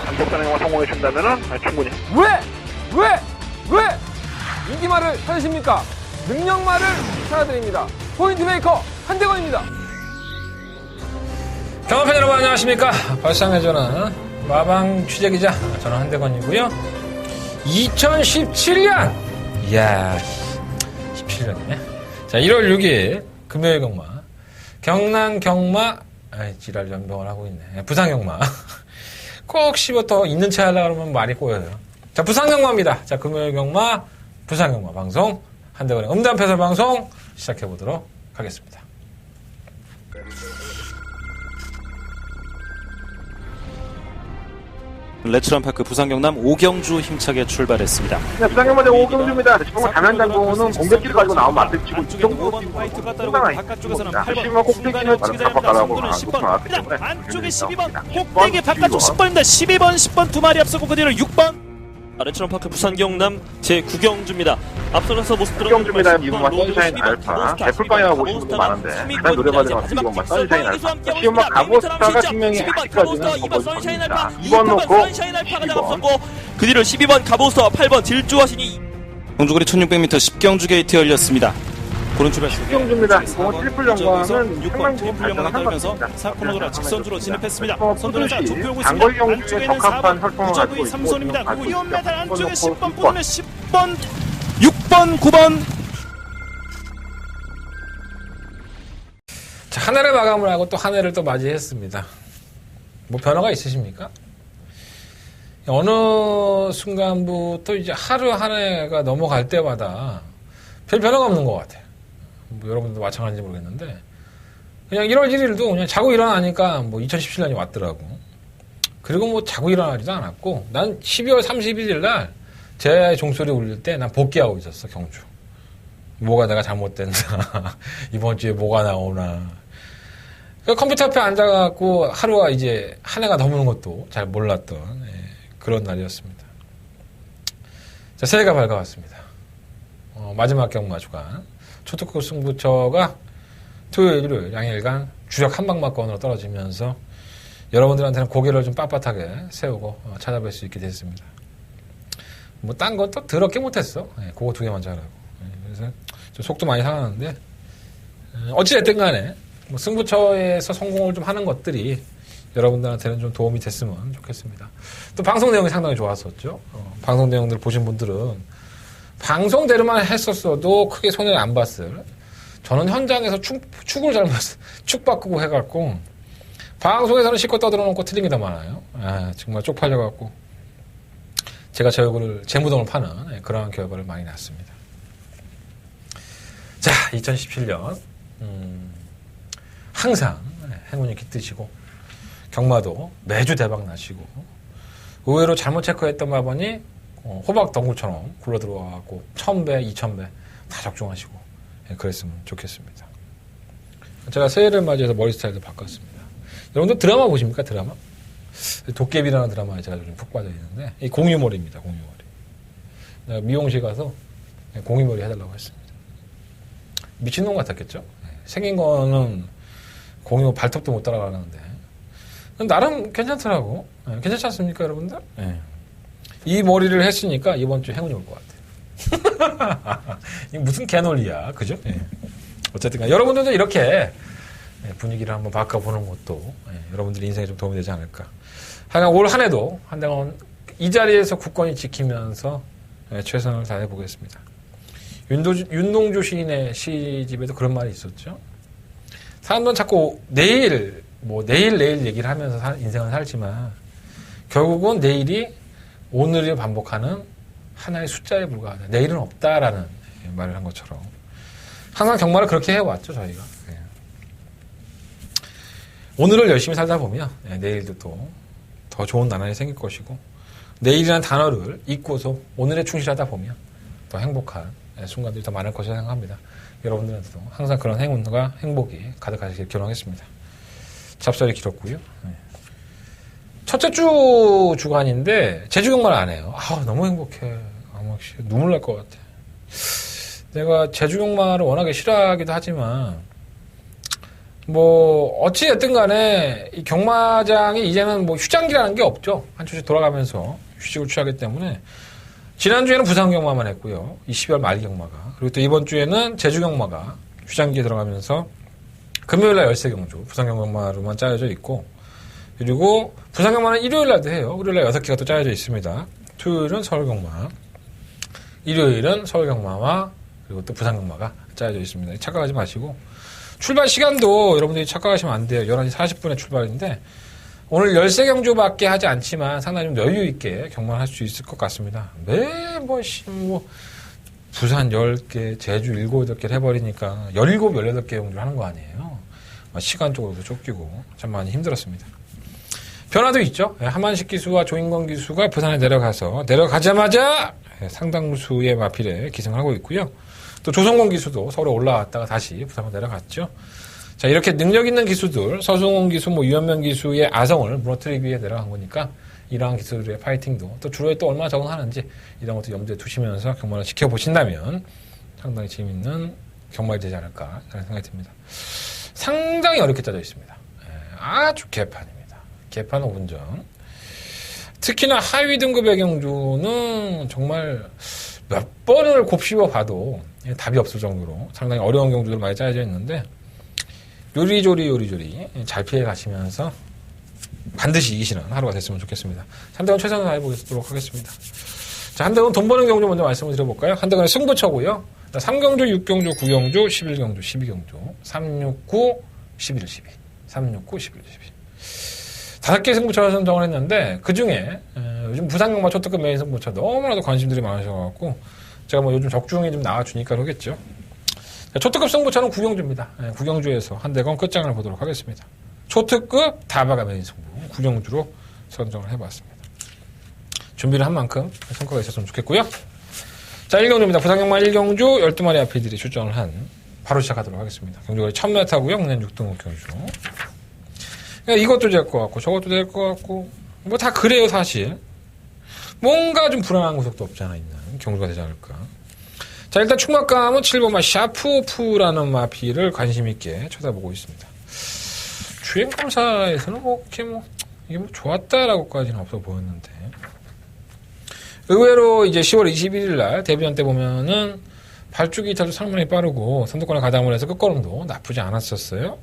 단독단행만 성공해준다면은 충분히. 왜? 인기말을 찾으십니까? 능력말을 찾아드립니다. 포인트메이커 한대건입니다. 경험팬 여러분 안녕하십니까? 발상의 전화 마방 취재기자 저는 한대건이고요. 2017년 이야 17년이네. 자 1월 6일 금요일 경마 경남 경마 지랄 연병을 하고 있네. 부산 경마 꼭 씹어서 있는 채 하려고 그러면 말이 꼬여요. 자 부산 경마입니다. 자 금요일 경마 부산 경마 방송 한대건의 음담 패설 방송 시작해보도록 하겠습니다. 레츠런파크 부산 경남 오경주 힘차게 출발했습니다. 네, 부산 경마대 오경주입니다. 정말 단한장고는 공격기를 가지고 나오면 안 되고 이 정도 화이트가 따르고 바깥쪽에서는 8번 10번 꼭대기는 바꿔가라고 나왔기 때문에 안쪽에 12번 꼭대기 바깥쪽 10번입니다. 10번 두 마리 앞서고 그 뒤로 6번 레츠런파크 부산 경남 제9경주입니다. 앞서서 모습 오경주입니다. 이번만 선샤인 알파 애플방이라고 보시는 분도 많은데 가장 노래받은 건 이번만 선샤인 알파. 시험만 가보스타가 분명히 아직까지는 선샤인 알파 2번 놓고 선샤인 알파가 앞섰고 그 뒤로 12번 가보스타와 8번 딜주하시니 경주거리 1600m 10경주 게이트 열렸습니다. 고른 출발 10경주입니다. 이번 트리플 연관은 6번 트리플 연관을 달면서 4코너로 직선주로 진입했습니다. 선두는 조표고 있습니다. 단거리 경주에 안쪽에는 적합한 4번 활동을 가지고 무적의 있고 3손입니다. 그리고 있고 이온메달 안쪽에 있고 10번 뽑으면 10번 6번 9번 자, 한 해를 마감을 하고 또 한 해를 또 맞이했습니다. 뭐 변화가 있으십니까? 어느 순간부터 이제 하루 한 해가 넘어갈 때마다 별 변화가 없는 것 같아요. 뭐 여러분들도 마찬가지인지 모르겠는데 그냥 1월 1일도 그냥 자고 일어나니까 뭐 2017년이 왔더라고. 그리고 뭐 자고 일어나지도 않았고 난 12월 31일 날 제 종소리 울릴 때 난 복귀하고 있었어. 경주. 뭐가 내가 잘못된다. 이번 주에 뭐가 나오나. 그러니까 컴퓨터 앞에 앉아갖고 하루가 이제 한 해가 넘는 것도 잘 몰랐던 그런 날이었습니다. 자, 새해가 밝아왔습니다. 마지막 경마 주간 초특급 승부처가 토요일, 일요일 양일간 주력 한방마권으로 떨어지면서 여러분들한테는 고개를 좀 빳빳하게 세우고 찾아뵐 수 있게 됐습니다. 뭐 딴 것도 더럽게 못했어. 그거 두 개만 잘하고. 그래서 좀 속도 많이 상하는데 어찌됐든 간에 뭐 승부처에서 성공을 좀 하는 것들이 여러분들한테는 좀 도움이 됐으면 좋겠습니다. 또 방송 내용이 상당히 좋았었죠. 방송 내용들 보신 분들은 방송대로만 했었어도 크게 손해를 안 봤을. 저는 현장에서 축을 축 바꾸고 해갖고 방송에서는 실컷 떠들어 놓고 틀린 게 더 많아요. 정말 쪽팔려갖고 제가 제 얼굴을 재무동을 파는 그러한 결과를 많이 났습니다. 자, 2017년 항상 행운이 깃드시고 경마도 매주 대박 나시고 의외로 잘못 체크했던 마번이 호박 덩굴처럼 굴러 들어와갖고 1000배, 2000배 다 적중하시고 그랬으면 좋겠습니다. 제가 새해를 맞이해서 머리 스타일도 바꿨습니다. 여러분들 드라마 보십니까? 드라마? 도깨비라는 드라마에 제가 요즘 푹 빠져 있는데 이 공유머리입니다. 공유머리. 미용실 가서 공유머리 해달라고 했습니다. 미친놈 같았겠죠? 생긴 거는 공유 발톱도 못 따라가는데 나름 괜찮더라고. 괜찮지 않습니까, 여러분들? 이 머리를 했으니까 이번 주 행운이 올 것 같아요. 이게 무슨 개논리야, 그죠? 어쨌든 여러분들도 이렇게 분위기를 한번 바꿔보는 것도 여러분들의 인생에 좀 도움이 되지 않을까. 하여간 올 한 해도 한동안 이 자리에서 굳건히 지키면서 최선을 다해보겠습니다. 윤동주 시인의 시집에도 그런 말이 있었죠. 사람들은 자꾸 내일 얘기를 하면서 인생을 살지만 결국은 내일이 오늘을 반복하는 하나의 숫자에 불과하다. 내일은 없다라는 말을 한 것처럼 항상 경마를 그렇게 해왔죠, 저희가. 오늘을 열심히 살다 보면 내일도 또 더 좋은 나날이 생길 것이고 내일이라는 단어를 잊고서 오늘에 충실하다 보면 더 행복한 순간들이 더 많을 것이라 생각합니다. 여러분들한테도 항상 그런 행운과 행복이 가득하시길 기원하겠습니다. 잡설이 길었고요. 첫째 주 주간인데 제주 경마를 안 해요. 너무 행복해. 눈물 날 것 같아. 내가 제주 경마를 워낙에 싫어하기도 하지만 뭐 어찌됐든 간에 이 경마장이 이제는 뭐 휴장기라는 게 없죠. 한 주씩 돌아가면서 휴식을 취하기 때문에 지난주에는 부산 경마만 했고요. 이 12월 말 경마가. 그리고 또 이번 주에는 제주 경마가 휴장기에 들어가면서 금요일날 열세 경주 부산 경마로만 짜여져 있고, 그리고 부산 경마는 일요일날도 해요. 일요일날 6개가 또 짜여져 있습니다. 토요일은 서울 경마, 일요일은 서울 경마와 그리고 또 부산 경마가 짜여져 있습니다. 착각하지 마시고, 출발 시간도 여러분들이 착각하시면 안 돼요. 11시 40분에 출발인데 오늘 열세 경주밖에 하지 않지만 상당히 좀 여유 있게 경마를 할 수 있을 것 같습니다. 매번 뭐 부산 10개, 제주 7, 8개를 해버리니까 17, 18개 경주를 하는 거 아니에요. 시간적으로도 쫓기고 참 많이 힘들었습니다. 변화도 있죠. 하만식 기수와 조인권 기수가 부산에 내려가자마자 상당수의 마필에 기승을 하고 있고요. 또 조성곤 기수도 서울에 올라왔다가 다시 부산으로 내려갔죠. 자, 이렇게 능력 있는 기수들, 서승훈 기수, 유현명 기수의 아성을 무너뜨리기 위해 내려간 거니까 이러한 기수들의 파이팅도 또 주로에 또 얼마나 적응하는지 이런 것도 염두에 두시면서 경마를 지켜보신다면 상당히 재미있는 경마가 되지 않을까 라는 생각이 듭니다. 상당히 어렵게 짜져 있습니다. 아주 개판입니다. 개판 5분전. 특히나 하위 등급의 경주는 정말 몇 번을 곱씹어 봐도 답이 없을 정도로 상당히 어려운 경주들 많이 짜여져 있는데 요리조리 잘 피해 가시면서 반드시 이기시는 하루가 됐으면 좋겠습니다. 한대건 최선을 다해보도록 하겠습니다. 자, 한대건 돈 버는 경주 먼저 말씀을 드려볼까요? 한대건의 승부처고요. 3경주, 6경주, 9경주, 11경주, 12경주, 369, 11, 12. 369, 11, 12. 5개 승부처를 선정을 했는데 그 중에 요즘 부산경마 초특급 메인 승부처 너무나도 관심들이 많으셔가지고 제가 뭐 요즘 적중이 좀 나와주니까 그러겠죠. 초특급 승부처는 9경주입니다. 9경주에서 한대건 끝장을 보도록 하겠습니다. 초특급 다바가 메인 승부 9경주로 선정을 해봤습니다. 준비를 한 만큼 성과가 있었으면 좋겠고요. 자, 1경주입니다. 부산경마 1경주 12마리 앞이들이 출전을 한 바로 시작하도록 하겠습니다. 경주가 1000m고요. 국내 6등급 경주. 이것도 될 것 같고 저것도 될 것 같고 뭐 다 그래요 사실. 뭔가 좀 불안한 구석도 없지 않아 있는 경주가 되지 않을까. 자, 일단 축막감은 7번마 샤프오프라는 마피를 관심 있게 쳐다보고 있습니다. 주행검사에서는 이게 좋았다라고까지는 없어 보였는데, 의외로 이제 10월 21일 날 데뷔전 때 보면은 발주기 이탈도 상당히 빠르고 선두권에 가담을 해서 끝걸음도 나쁘지 않았었어요.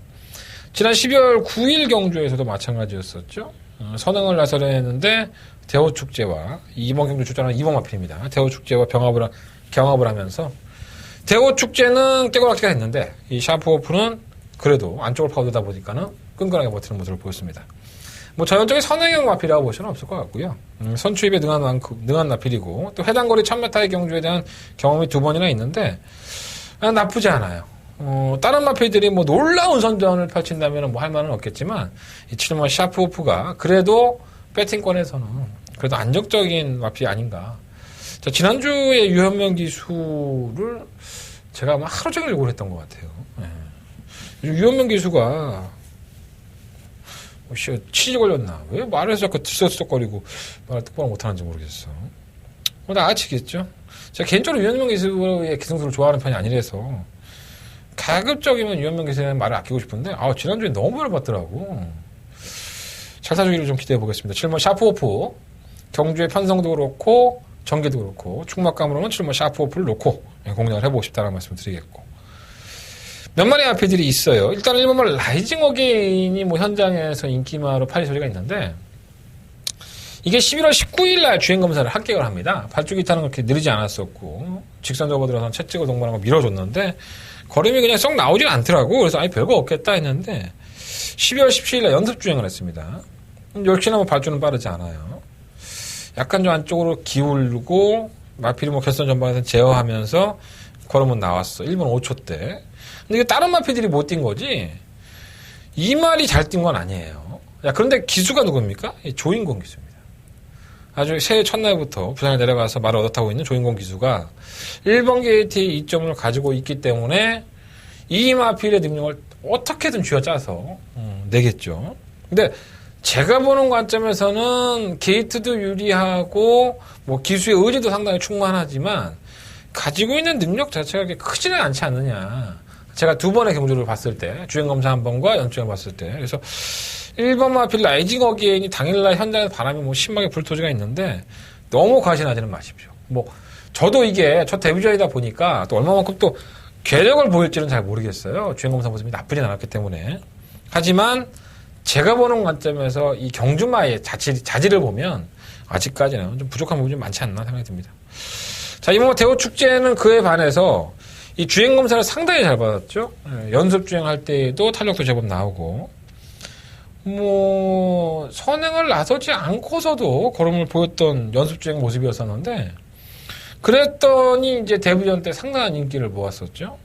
지난 12월 9일 경주에서도 마찬가지였었죠. 선행을 나서려 했는데 대호축제와 이번 경주 출전하는 2번 마필입니다. 대호축제와 경합을 하면서 대호축제는 깨고락지가 됐는데 이 샤프오프는 그래도 안쪽을 파고들다 보니까는 끈끈하게 버티는 모습을 보였습니다. 뭐 전형적인 선행형 마필이라고 볼 수는 없을 것 같고요. 선추입에 능한 마필이고 또 해당 거리 1000m의 경주에 대한 경험이 2번이나 있는데 나쁘지 않아요. 다른 마필들이 뭐 놀라운 선전을 펼친다면 뭐 할 말은 없겠지만 이 7번 샤프오프가 그래도 배팅권에서는 그래도 안정적인 마필이 아닌가. 자, 지난주에 유현명 기수를 제가 아마 하루 종일 요구를 했던 것 같아요. 유현명 기수가 치즈 걸렸나? 왜 말을 해서 자꾸 들썩들썩거리고 말을 똑바로 못하는지 모르겠어. 다 아치겠죠? 제가 개인적으로 유현명 기수의 기승수를 좋아하는 편이 아니라서 가급적이면 유현명 기수의 말을 아끼고 싶은데 지난주에 너무 많이 봤더라고. 잘 사주기를 좀 기대해 보겠습니다. 7번 샤프오프 경주의 편성도 그렇고 전개도 그렇고 축막감으로는 7번 샤프오프를 놓고 공략을 해보고 싶다는 말씀을 드리겠고, 몇 마리 앞에들이 있어요. 일단 1번만 라이징 어게인이 뭐 현장에서 인기마로 팔이 소리가 있는데 이게 11월 19일 날 주행검사를 합격을 합니다. 발주기 타는 건 그렇게 느리지 않았었고 직선 접어들어서 채찍을 동반하고 밀어줬는데 걸음이 그냥 썩 나오질 않더라고. 그래서 별거 없겠다 했는데 12월 17일 날 연습 주행을 했습니다. 역시나 뭐 발주는 빠르지 않아요. 약간 좀 안쪽으로 기울고 마필이 뭐 결선 전방에서 제어하면서 걸음은 나왔어. 1분 5초 때. 근데 이게 다른 마필들이 못 뛴 거지 이 말이 잘 뛴 건 아니에요. 그런데 기수가 누굽니까? 조인권 기수입니다. 아주 새해 첫날부터 부산에 내려가서 말을 얻어타고 있는 조인권 기수가 1번 게이트의 이점을 가지고 있기 때문에 이 마필의 능력을 어떻게든 쥐어짜서 내겠죠. 근데 제가 보는 관점에서는 게이트도 유리하고 뭐 기수의 의지도 상당히 충만하지만 가지고 있는 능력 자체가 그렇게 크지는 않지 않느냐. 제가 두 번의 경주를 봤을 때, 주행검사 한 번과 연주행을 봤을 때, 그래서 1번 마필 라이징 어게인이 당일날 현장에서 바람이 뭐 심하게 불토지가 있는데, 너무 과신하지는 마십시오. 뭐, 저도 이게 첫 데뷔전이다 보니까 또 얼마만큼 또 궤력을 보일지는 잘 모르겠어요. 주행검사 모습이 나쁘진 않았기 때문에. 하지만, 제가 보는 관점에서 이 경주마의 자질을 보면, 아직까지는 좀 부족한 부분이 많지 않나 생각이 듭니다. 자, 이번 대호축제는 그에 반해서 이 주행검사를 상당히 잘 받았죠. 연습 주행할 때에도 탄력도 제법 나오고, 뭐, 선행을 나서지 않고서도 걸음을 보였던 연습 주행 모습이었었는데, 그랬더니 이제 데뷔전 때 상당한 인기를 모았었죠.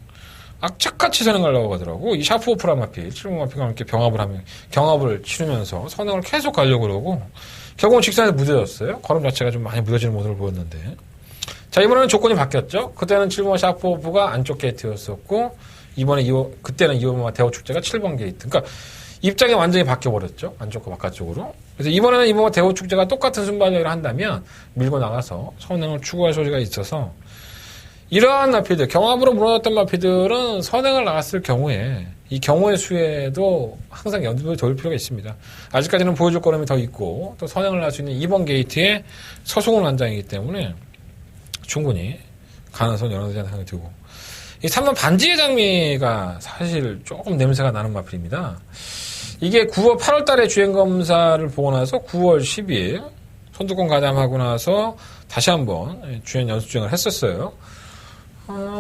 악착같이 선행하려고 하더라고. 이 샤프 오프라 마필, 7번 마필과 함께 경합을 치르면서 선행을 계속 가려고 그러고, 결국은 직선에 무뎌졌어요. 걸음 자체가 좀 많이 무뎌지는 모습을 보였는데. 자, 이번에는 조건이 바뀌었죠. 그때는 7번 샤프 오프가 안쪽 게이트였었고, 그때는 2번 대호 축제가 7번 게이트. 그러니까 입장이 완전히 바뀌어버렸죠. 안쪽과 바깥쪽으로. 그래서 이번에는 2번 대호 축제가 똑같은 순발력을 한다면 밀고 나가서 선행을 추구할 소리가 있어서 이러한 마피들, 경합으로 무너졌던 마피들은 선행을 나갔을 경우에 이 경우의 수에도 항상 연습을 돌릴 필요가 있습니다. 아직까지는 보여줄 걸음이 더 있고 또 선행을 할 수 있는 2번 게이트에 서승훈 완장이기 때문에 충분히 가능성은 열어두지 않는 생각이 들고, 이 3번 반지의 장미가 사실 조금 냄새가 나는 마필입니다. 이게 9월, 8월 달에 주행검사를 보고 나서 9월 10일 선두권 가담하고 나서 다시 한번 연습 주행을 했었어요.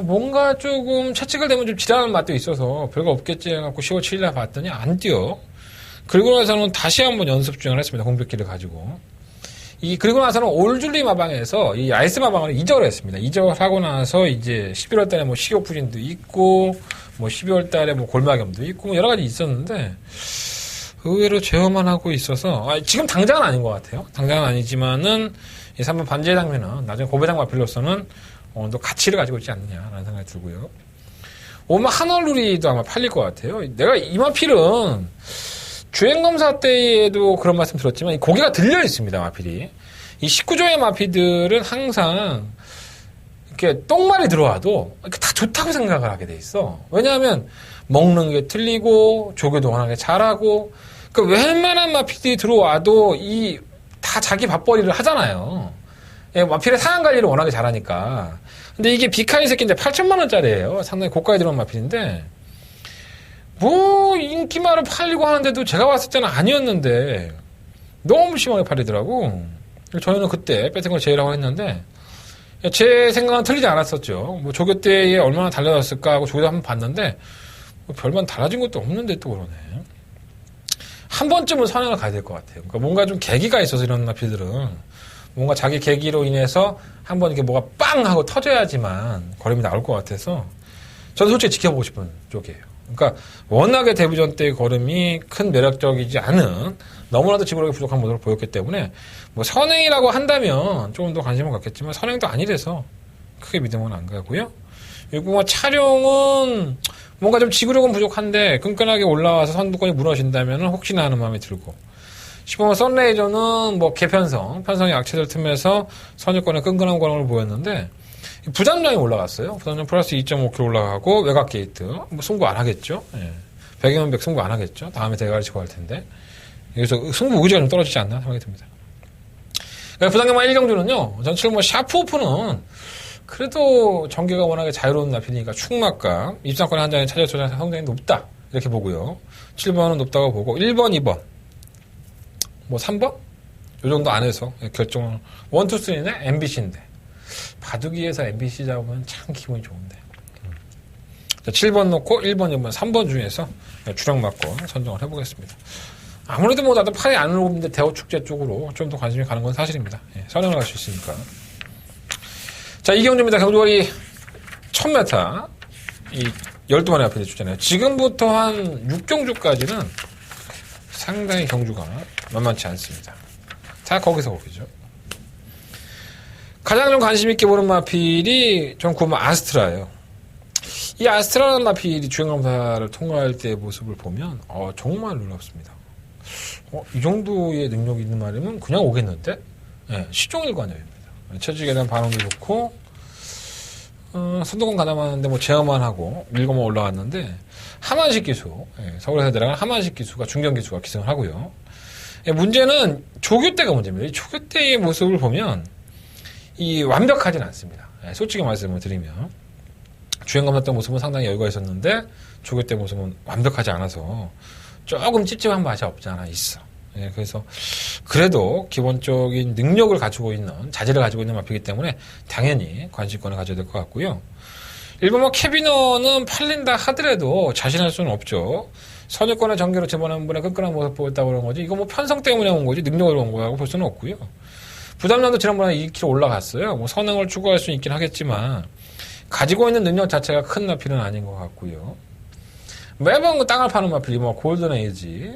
뭔가 조금 채찍을 대면 좀 지나는 맛도 있어서 별거 없겠지 해갖고 10월 7일에 봤더니 안 뛰어. 그리고 나서는 다시 한번 연습 주행을 했습니다. 공백기를 가지고. 그리고 나서는 올줄리 마방에서 이 아이스 마방을 2절을 했습니다. 2절 하고 나서 이제 11월 달에 뭐 식욕부진도 있고, 뭐 12월 달에 뭐 골마겸도 있고, 뭐 여러 가지 있었는데, 의외로 제어만 하고 있어서, 지금 당장은 아닌 것 같아요. 당장은 아니지만은, 이 3번 반지의 장면은 나중에 고배당 마필로서는 어느 정도 가치를 가지고 있지 않느냐라는 생각이 들고요. 오면 한얼루리도 아마 팔릴 것 같아요. 내가 이 마필은 주행검사 때에도 그런 말씀 들었지만 이 고개가 들려 있습니다, 마필이. 이 19조의 마필들은 항상 이렇게 똥말이 들어와도 다 좋다고 생각을 하게 돼 있어. 왜냐하면 먹는 게 틀리고 조교도 워낙에 잘하고, 그러니까 웬만한 마필들이 들어와도 다 자기 밥벌이를 하잖아요. 마필의 상황 관리를 워낙에 잘하니까. 근데 이게 비카이 새끼인데 8천만 원짜리예요. 상당히 고가에 들어온 마필인데, 뭐 인기말을 팔리고 하는데도 제가 봤을 때는 아니었는데 너무 심하게 팔리더라고. 저희는 그때 배팅을 제의라고 했는데 제 생각은 틀리지 않았었죠. 뭐 조교 때에 얼마나 달라졌을까 하고 조교도 한번 봤는데 뭐 별반 달라진 것도 없는데 또 그러네. 한 번쯤은 선행을 가야 될 것 같아요. 그러니까 뭔가 좀 계기가 있어서 이런 마필들은 뭔가 자기 계기로 인해서 한번 이렇게 뭐가 빵 하고 터져야지만 걸음이 나올 것 같아서 저는 솔직히 지켜보고 싶은 쪽이에요. 그러니까 워낙에 데뷔전 때의 걸음이 큰 매력적이지 않은, 너무나도 지구력이 부족한 모습을 보였기 때문에 뭐 선행이라고 한다면 조금 더 관심을 갖겠지만 선행도 아니래서 크게 믿음은 안 가고요. 그리고 뭐 차량은 뭔가 좀 지구력은 부족한데 끈끈하게 올라와서 선두권이 무너진다면 혹시나 하는 마음이 들고, 15번 선레이저는 뭐 편성이 약체될 틈에서 선두권에 끈끈한 걸음을 보였는데 부담량이 올라갔어요. 부담량 플러스 2.5kg 올라가고 외곽 게이트. 뭐 승부 안 하겠죠. 예. 배경은 100 승부 안 하겠죠. 다음에 대가리 치고 할 텐데. 여기서 승부 의지가 좀 떨어지지 않나 생각이 듭니다. 그러니까 부담량만 1경주는요. 전 7번 샤프 오프는 그래도 전개가 워낙에 자유로운 나필이니까 충막감, 입상권의 한 장에 차지할 조작 성장이 높다. 이렇게 보고요. 7번은 높다고 보고 1번, 2번. 뭐 3번? 요 정도 안에서 결정을 1, 2, 3는 MBC인데. 바둑이에서 MBC 잡으면 참 기분이 좋은데. 자, 7번 놓고 1번, 2번, 3번 중에서 주력 맞고 선정을 해보겠습니다. 아무래도 뭐 나도 팔이 안 오르는데 대호축제 쪽으로 좀 더 관심이 가는 건 사실입니다. 선행을 할 수 있으니까. 자, 이경주입니다. 경주거리 1000m. 이 12마리 앞에 주잖아요. 지금부터 한 6경주까지는 상당히 경주가 만만치 않습니다. 다 거기죠. 가장 좀 관심 있게 보는 마필이 전 9번 아스트라예요. 이 아스트라라는 마필이 주행검사를 통과할 때의 모습을 보면 정말 놀랍습니다. 이 정도의 능력이 있는 말이면 그냥 오겠는데? 네, 시종일관여입니다. 체질에 대한 반응도 좋고 선두권 가담하는데 뭐 제어만 하고 밀고만 올라왔는데 하만식 기수, 서울에서 내려간 하만식 기수가 중견 기수가 기승을 하고요. 문제는 조교 때가 문제입니다. 이 조교 때의 모습을 보면 이 완벽하진 않습니다. 솔직히 말씀을 드리면 주행 검사 때 모습은 상당히 여유가 있었는데 조교 때 모습은 완벽하지 않아서 조금 찝찝한 맛이 없지 않아 있어. 그래서 그래도 기본적인 능력을 가지고 있는 자질을 가지고 있는 마피이기 때문에 당연히 관심권을 가져야 될 것 같고요. 일본 뭐 캐비너는 팔린다 하더라도 자신할 수는 없죠. 선유권을 전개로 집어넣은 분의 끈끈한 모습 보였다고 그런 거지. 이거 뭐 편성 때문에 온 거지 능력으로 온 거라고 볼 수는 없고요. 부담량도 지난번에 2kg 올라갔어요. 뭐 선행을 추구할 수는 있긴 하겠지만 가지고 있는 능력 자체가 큰 마필은 아닌 것 같고요. 매번 그 땅을 파는 마필이 뭐 골든 에이지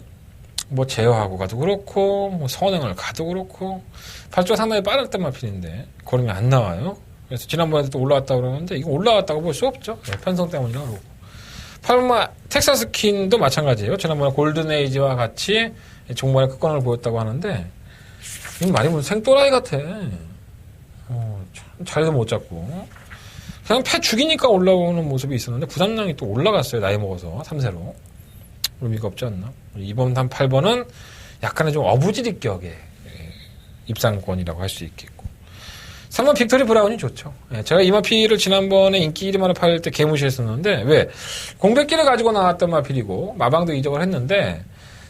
뭐 제어하고 가도 그렇고 뭐 선행을 가도 그렇고 발주가 상당히 빠르단 마필인데 걸음이 안 나와요. 그래서 지난번에도 또 올라왔다고 그러는데 이거 올라왔다고 볼 수 없죠. 편성 때문이라고 그러고. 팔마 텍사스 킨도 마찬가지예요. 지난번에 골든 에이지와 같이 종말의 끝권을 보였다고 하는데 이건 말이 무슨 생또라이 같아. 참 자리도 못 잡고 그냥 패 죽이니까 올라오는 모습이 있었는데 부담량이 또 올라갔어요. 나이 먹어서 3세로. 의미가 없지 않나? 이번 단 8번은 약간의 좀 어부지리 격의 입상권이라고 할 수 있겠고. 3번 빅토리 브라운이 좋죠. 제가 이 마필을 지난번에 인기 1위만을 팔 때 개무시했었는데 왜? 공백기를 가지고 나왔던 마필이고 마방도 이적을 했는데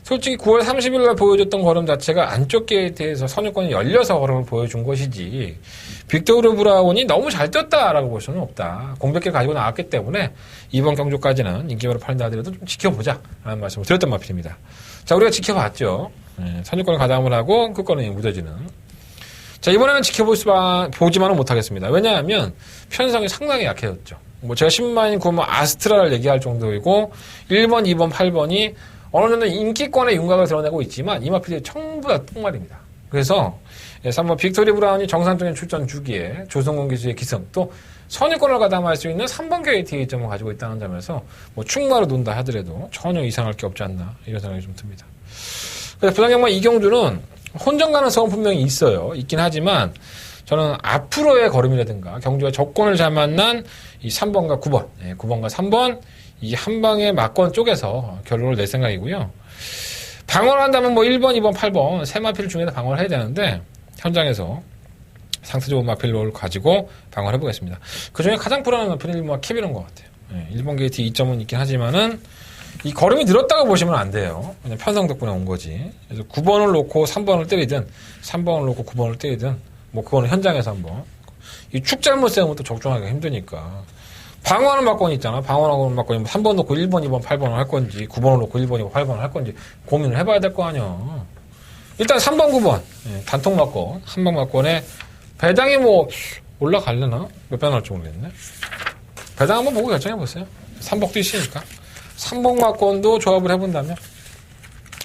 솔직히 9월 30일 날 보여줬던 걸음 자체가 안쪽 게이트에서 선유권이 열려서 걸음을 보여준 것이지 빅토르 브라운이 너무 잘 뛰었다라고 볼 수는 없다. 공백기를 가지고 나왔기 때문에 이번 경주까지는 인기별로 팔린다 하더라도 좀 지켜보자 라는 말씀을 드렸던 마필입니다. 자, 우리가 지켜봤죠. 선유권을 가담을 하고 끝권이 묻어지는. 자, 이번에는 보지만은 못하겠습니다. 왜냐하면 편성이 상당히 약해졌죠. 뭐 제가 10만인 9만 아스트라를 얘기할 정도이고 1번, 2번, 8번이 어느 정도 인기권의 윤곽을 드러내고 있지만 이 마필이 전부 다 똥말입니다. 그래서 3번 빅토리 브라운이 정상적인 출전 주기에 조성공 기수의 기승 또 선유권을 가담할 수 있는 3번 게이트의 이점을 가지고 있다는 점에서 뭐 충마로 논다 하더라도 전혀 이상할 게 없지 않나 이런 생각이 좀 듭니다. 그래서 부산경마 이경주는 혼전 가능성은 분명히 있긴 하지만 저는 앞으로의 걸음이라든가 경주와 조건을 잘 만난 이 3번과 9번, 9번과 3번 이 한 방의 막권 쪽에서 결론을 낼 생각이고요. 방어를 한다면 뭐 1번, 2번, 8번 세 마필 중에서 방어를 해야 되는데 현장에서 상태 좋은 마필을 가지고 방어를 해보겠습니다. 그 중에 가장 불안한 마필은 1번과 캐비너인 것 같아요. 1번 게이트 2점은 있긴 하지만은 이 걸음이 늘었다고 보시면 안 돼요. 그냥 편성 덕분에 온 거지. 그래서 9번을 놓고 3번을 때리든 3번을 놓고 9번을 때리든 뭐 그거는 현장에서 한번 이 축 잘못 세우면 또 적중하기가 힘드니까 방어하는 막권이 있잖아. 방어하는 막권이 3번 놓고 1번, 2번, 8번을 할 건지 9번을 놓고 1번, 2번, 8번을 할 건지 고민을 해봐야 될 거 아니야. 일단 3번, 9번 단통 막권, 한방 막권에 배당이 뭐 올라갈려나? 몇 배 나올지 모르겠네. 배당 한번 보고 결정해보세요. 3복도 있으니까. 3복 막권도 조합을 해본다면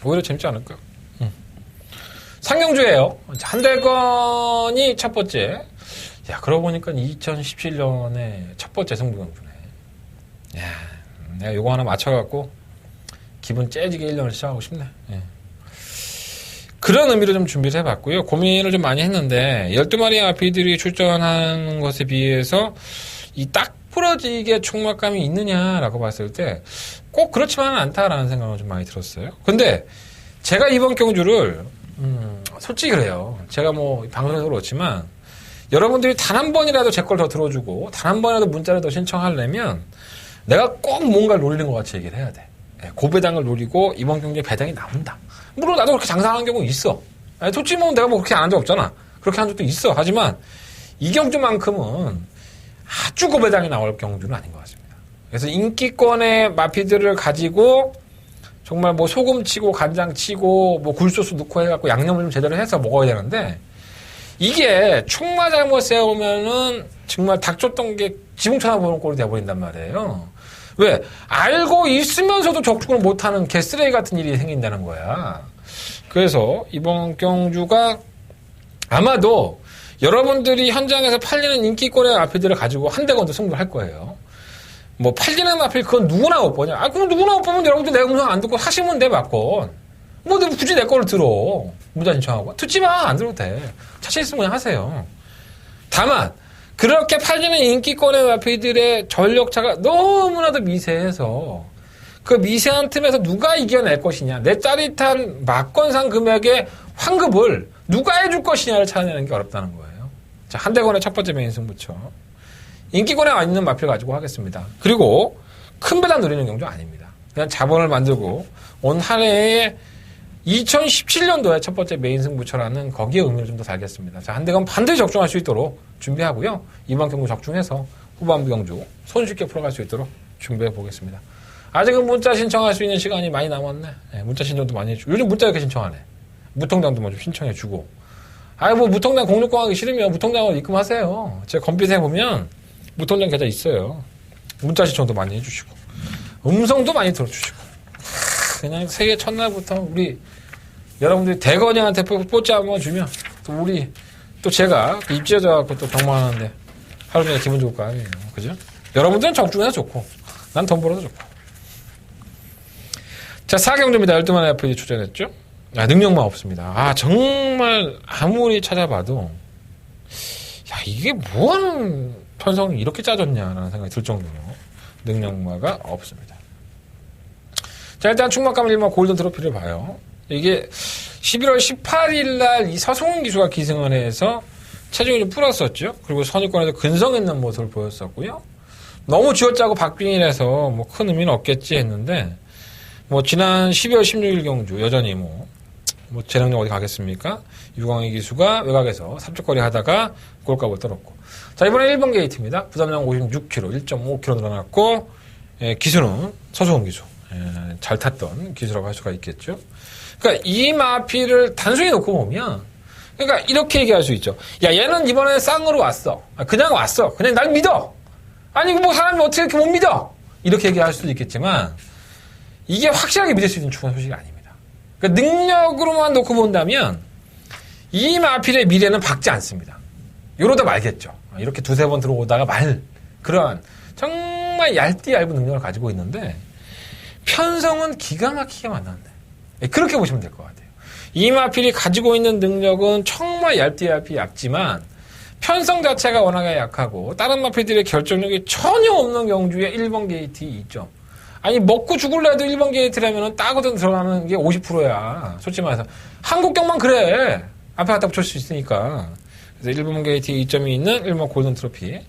오히려 재밌지 않을까? 상경주예요. 한대건이 첫 번째. 야, 그러고 보니까 2017년에 첫 번째 승부경주네. 야, 내가 요거 하나 맞춰갖고 기분 째지게 1년을 시작하고 싶네. 예. 그런 의미로 좀 준비를 해봤고요. 고민을 좀 많이 했는데 12마리의 아피들이 출전하는 것에 비해서 이 딱 부러지게 총막감이 있느냐라고 봤을 때 꼭 그렇지만은 않다라는 생각은 좀 많이 들었어요. 근데 제가 이번 경주를 솔직히 그래요. 제가 뭐 방송에서 그렇지만 여러분들이 단 한 번이라도 제 걸 더 들어주고 단 한 번이라도 문자를 더 신청하려면 내가 꼭 뭔가를 노리는 것 같이 얘기를 해야 돼. 고배당을 노리고 이번 경기에 배당이 나온다. 물론 나도 그렇게 장사하는 경우 있어. 솔직히 뭐 내가 뭐 그렇게 안 한 적 없잖아. 그렇게 한 적도 있어. 하지만 이 경주만큼은 아주 고배당이 나올 경주는 아닌 것 같습니다. 그래서 인기권의 마피들을 가지고 정말 뭐 소금 치고 간장 치고 뭐 굴소스 넣고 해갖고 양념을 좀 제대로 해서 먹어야 되는데 이게 총마 잘못 세우면은 정말 닥쳤던 게 지붕 쳐다보는 꼴이 돼버린단 말이에요. 왜? 알고 있으면서도 적중을 못하는 개쓰레기 같은 일이 생긴다는 거야. 그래서 이번 경주가 아마도 여러분들이 현장에서 팔리는 인기권의 마필들을 가지고 한 대건도 승부를 할 거예요. 뭐 팔리는 마필 그건 누구나 못 보냐? 그럼 누구나 못 보면 여러분들 내 음성 안 듣고 하시면 돼 맞건. 뭐 굳이 내 거를 들어. 무자 신청하고 듣지 마. 안 들어도 돼. 자신 있으면 그냥 하세요. 다만 그렇게 팔리는 인기권의 마피들의 전력차가 너무나도 미세해서 그 미세한 틈에서 누가 이겨낼 것이냐, 내 짜릿한 막권상 금액의 환급을 누가 해줄 것이냐를 찾아내는 게 어렵다는 거예요. 자, 한대건의 첫 번째 메인 승부처. 인기권에 와 있는 마피를 가지고 하겠습니다. 그리고 큰 배당 노리는 경우도 아닙니다. 그냥 자본을 만들고 온 한 해에 2017년도에 첫 번째 메인 승부처라는 거기에 의미를 좀 더 달겠습니다. 자, 한대건 반드시 적중할 수 있도록 준비하고요. 이번 경주 적중해서 후반부 경주 손쉽게 풀어갈 수 있도록 준비해 보겠습니다. 아직은 문자 신청할 수 있는 시간이 많이 남았네. 네, 문자 신청도 많이 해주고. 요즘 문자 이렇게 신청하네. 무통장도 뭐 좀 신청해주고. 뭐 무통장 공유권 하기 싫으면 무통장으로 입금하세요. 제 컴퓨터에 보면 무통장 계좌 있어요. 문자 신청도 많이 해주시고. 음성도 많이 들어주시고. 그냥 새해 첫날부터 우리 여러분들이 대건이한테 뽀찌 한번 주면 또 제가 입지해져갖고 또 병만하는데 하루 종일 기분 좋을 거 아니에요. 그죠? 여러분들은 적중해서 좋고, 난 돈 벌어도 좋고. 자, 4경주입니다. 12만의 FD 출전했죠? 능력만 없습니다. 정말 아무리 찾아봐도, 이게 뭐하는 편성이 이렇게 짜졌냐라는 생각이 들 정도로 능력마가 없습니다. 자, 일단 충만감 1번 골든 트로피를 봐요. 이게 11월 18일 날 이 서승훈 기수가 기승을 해서 체중이 좀 불었었죠. 그리고 선입권에서 근성 있는 모습을 보였었고요. 너무 쥐어짜고 박빙이라서 뭐 큰 의미는 없겠지 했는데, 지난 12월 16일 경주 여전히 재능력 어디 가겠습니까? 유광희 기수가 외곽에서 삽죽거리 하다가 골값을 떨었고. 자, 이번에 1번 게이트입니다. 부담량 56kg, 1.5kg 늘어났고, 기수는 서승훈 기수. 잘 탔던 기수라고 할 수가 있겠죠. 그러니까 이 마피를 단순히 놓고 보면, 그러니까 이렇게 얘기할 수 있죠. 얘는 이번에 쌍으로 왔어. 그냥 왔어. 그냥 날 믿어. 아니, 사람이 어떻게 이렇게 못 믿어? 이렇게 얘기할 수도 있겠지만, 이게 확실하게 믿을 수 있는 중요한 소식이 아닙니다. 그러니까 능력으로만 놓고 본다면, 이 마필의 미래는 밝지 않습니다. 이러다 말겠죠. 이렇게 두세 번 들어오다가 그러한 정말 얇은 능력을 가지고 있는데, 편성은 기가 막히게 만났는데. 그렇게 보시면 될 것 같아요. 이 마필이 가지고 있는 능력은 정말 얇지만, 편성 자체가 워낙에 약하고, 다른 마필들의 결정력이 전혀 없는 경주에 1번 게이트 2점. 아니, 먹고 죽을래도 1번 게이트라면 따거든 들어가는 게 50%야. 솔직히 말해서. 한국경만 그래. 앞에 갖다 붙일 수 있으니까. 그래서 1번 게이트 2점이 있는 1번 골든 트로피.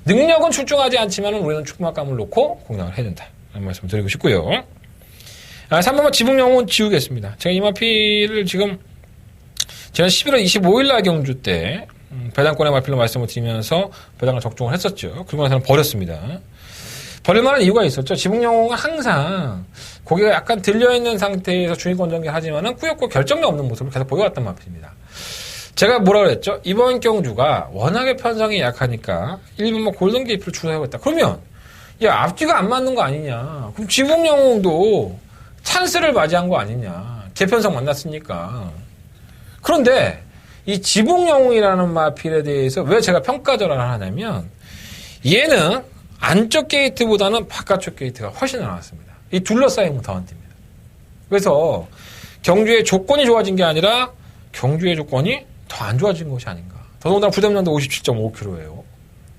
능력은 출중하지 않지만 우리는 축막감을 놓고 공략을 해야 된다. 라는 말씀 드리고 싶고요. 3번만 지붕영웅은 지우겠습니다. 제가 이 마필을 지금 지난 11월 25일 날 경주 때 배당권의 마필로 말씀을 드리면서 배당을 적중을 했었죠. 그리고 나서는 버렸습니다. 버릴 만한 이유가 있었죠. 지붕영웅은 항상 고개가 약간 들려있는 상태에서 주인권 전개하지만은 꾸역꾸역 결정력 없는 모습을 계속 보여왔던 마필입니다. 제가 뭐라 그랬죠? 이번 경주가 워낙에 편성이 약하니까 1번 골든 게이트를 추가해야겠다. 그러면 앞뒤가 안 맞는 거 아니냐. 그럼 지붕영웅도 찬스를 맞이한 거 아니냐. 개편성 만났으니까. 그런데 이 지붕영웅이라는 마필에 대해서 왜 제가 평가절하를 하냐면 얘는 안쪽 게이트보다는 바깥쪽 게이트가 훨씬 나왔습니다. 이 둘러싸임은 더한 팀입니다. 그래서 경주의 조건이 좋아진 게 아니라 경주의 조건이 더 안 좋아진 것이 아닌가. 더더군다나 부담량도 57.5kg예요.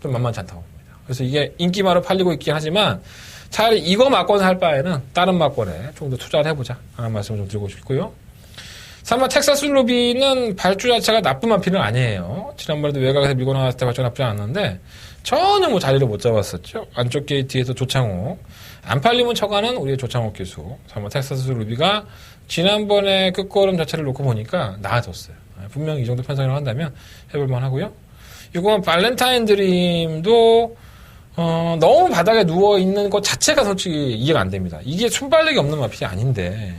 좀 만만치 않다고 봅니다. 그래서 이게 인기마로 팔리고 있긴 하지만 차라리 이거 막권 할 바에는 다른 막권에 좀 더 투자를 해보자 하는 말씀을 좀 드리고 싶고요. 3번 텍사스 루비는 발주 자체가 나쁜 마필은 아니에요. 지난번에도 외곽에서 밀고 나갔을 때 발주 나쁘지 않았는데 전혀 자리를 못 잡았었죠. 안쪽 게이트에서 조창욱, 안 팔리면 쳐가는 우리의 조창욱 기수. 3번 텍사스 루비가 지난번에 끝걸음 자체를 놓고 보니까 나아졌어요. 분명히 이 정도 편성을 한다면 해볼만 하고요. 6번 발렌타인 드림도 너무 바닥에 누워있는 것 자체가 솔직히 이해가 안 됩니다. 이게 순발력이 없는 마필이 아닌데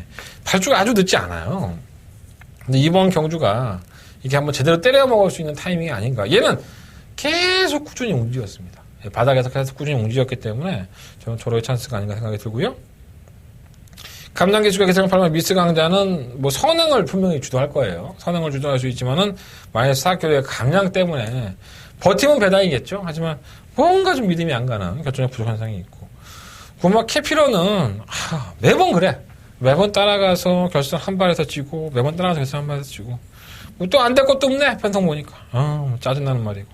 발주가 아주 늦지 않아요. 근데 이번 경주가 이게 한번 제대로 때려 먹을 수 있는 타이밍이 아닌가. 얘는 계속 꾸준히 움직였습니다. 바닥에서 계속 꾸준히 움직였기 때문에 저는 저로의 찬스가 아닌가 생각이 들고요. 감량기수가 계속 팔면 미스 강자는 선행을 분명히 주도할 거예요. 선행을 주도할 수 있지만은 마이너스 4kg의 감량 때문에 버티면 배당이겠죠. 하지만 뭔가 좀 믿음이 안 가는 결정력 부족 현상이 있고. 구마 캐피러는 매번 그래. 매번 따라가서 결승 한 발에서 지고 매번 따라가서 결승 한 발에서 지고 또 안 될 것도 없네. 편성 보니까 짜증나는 말이고.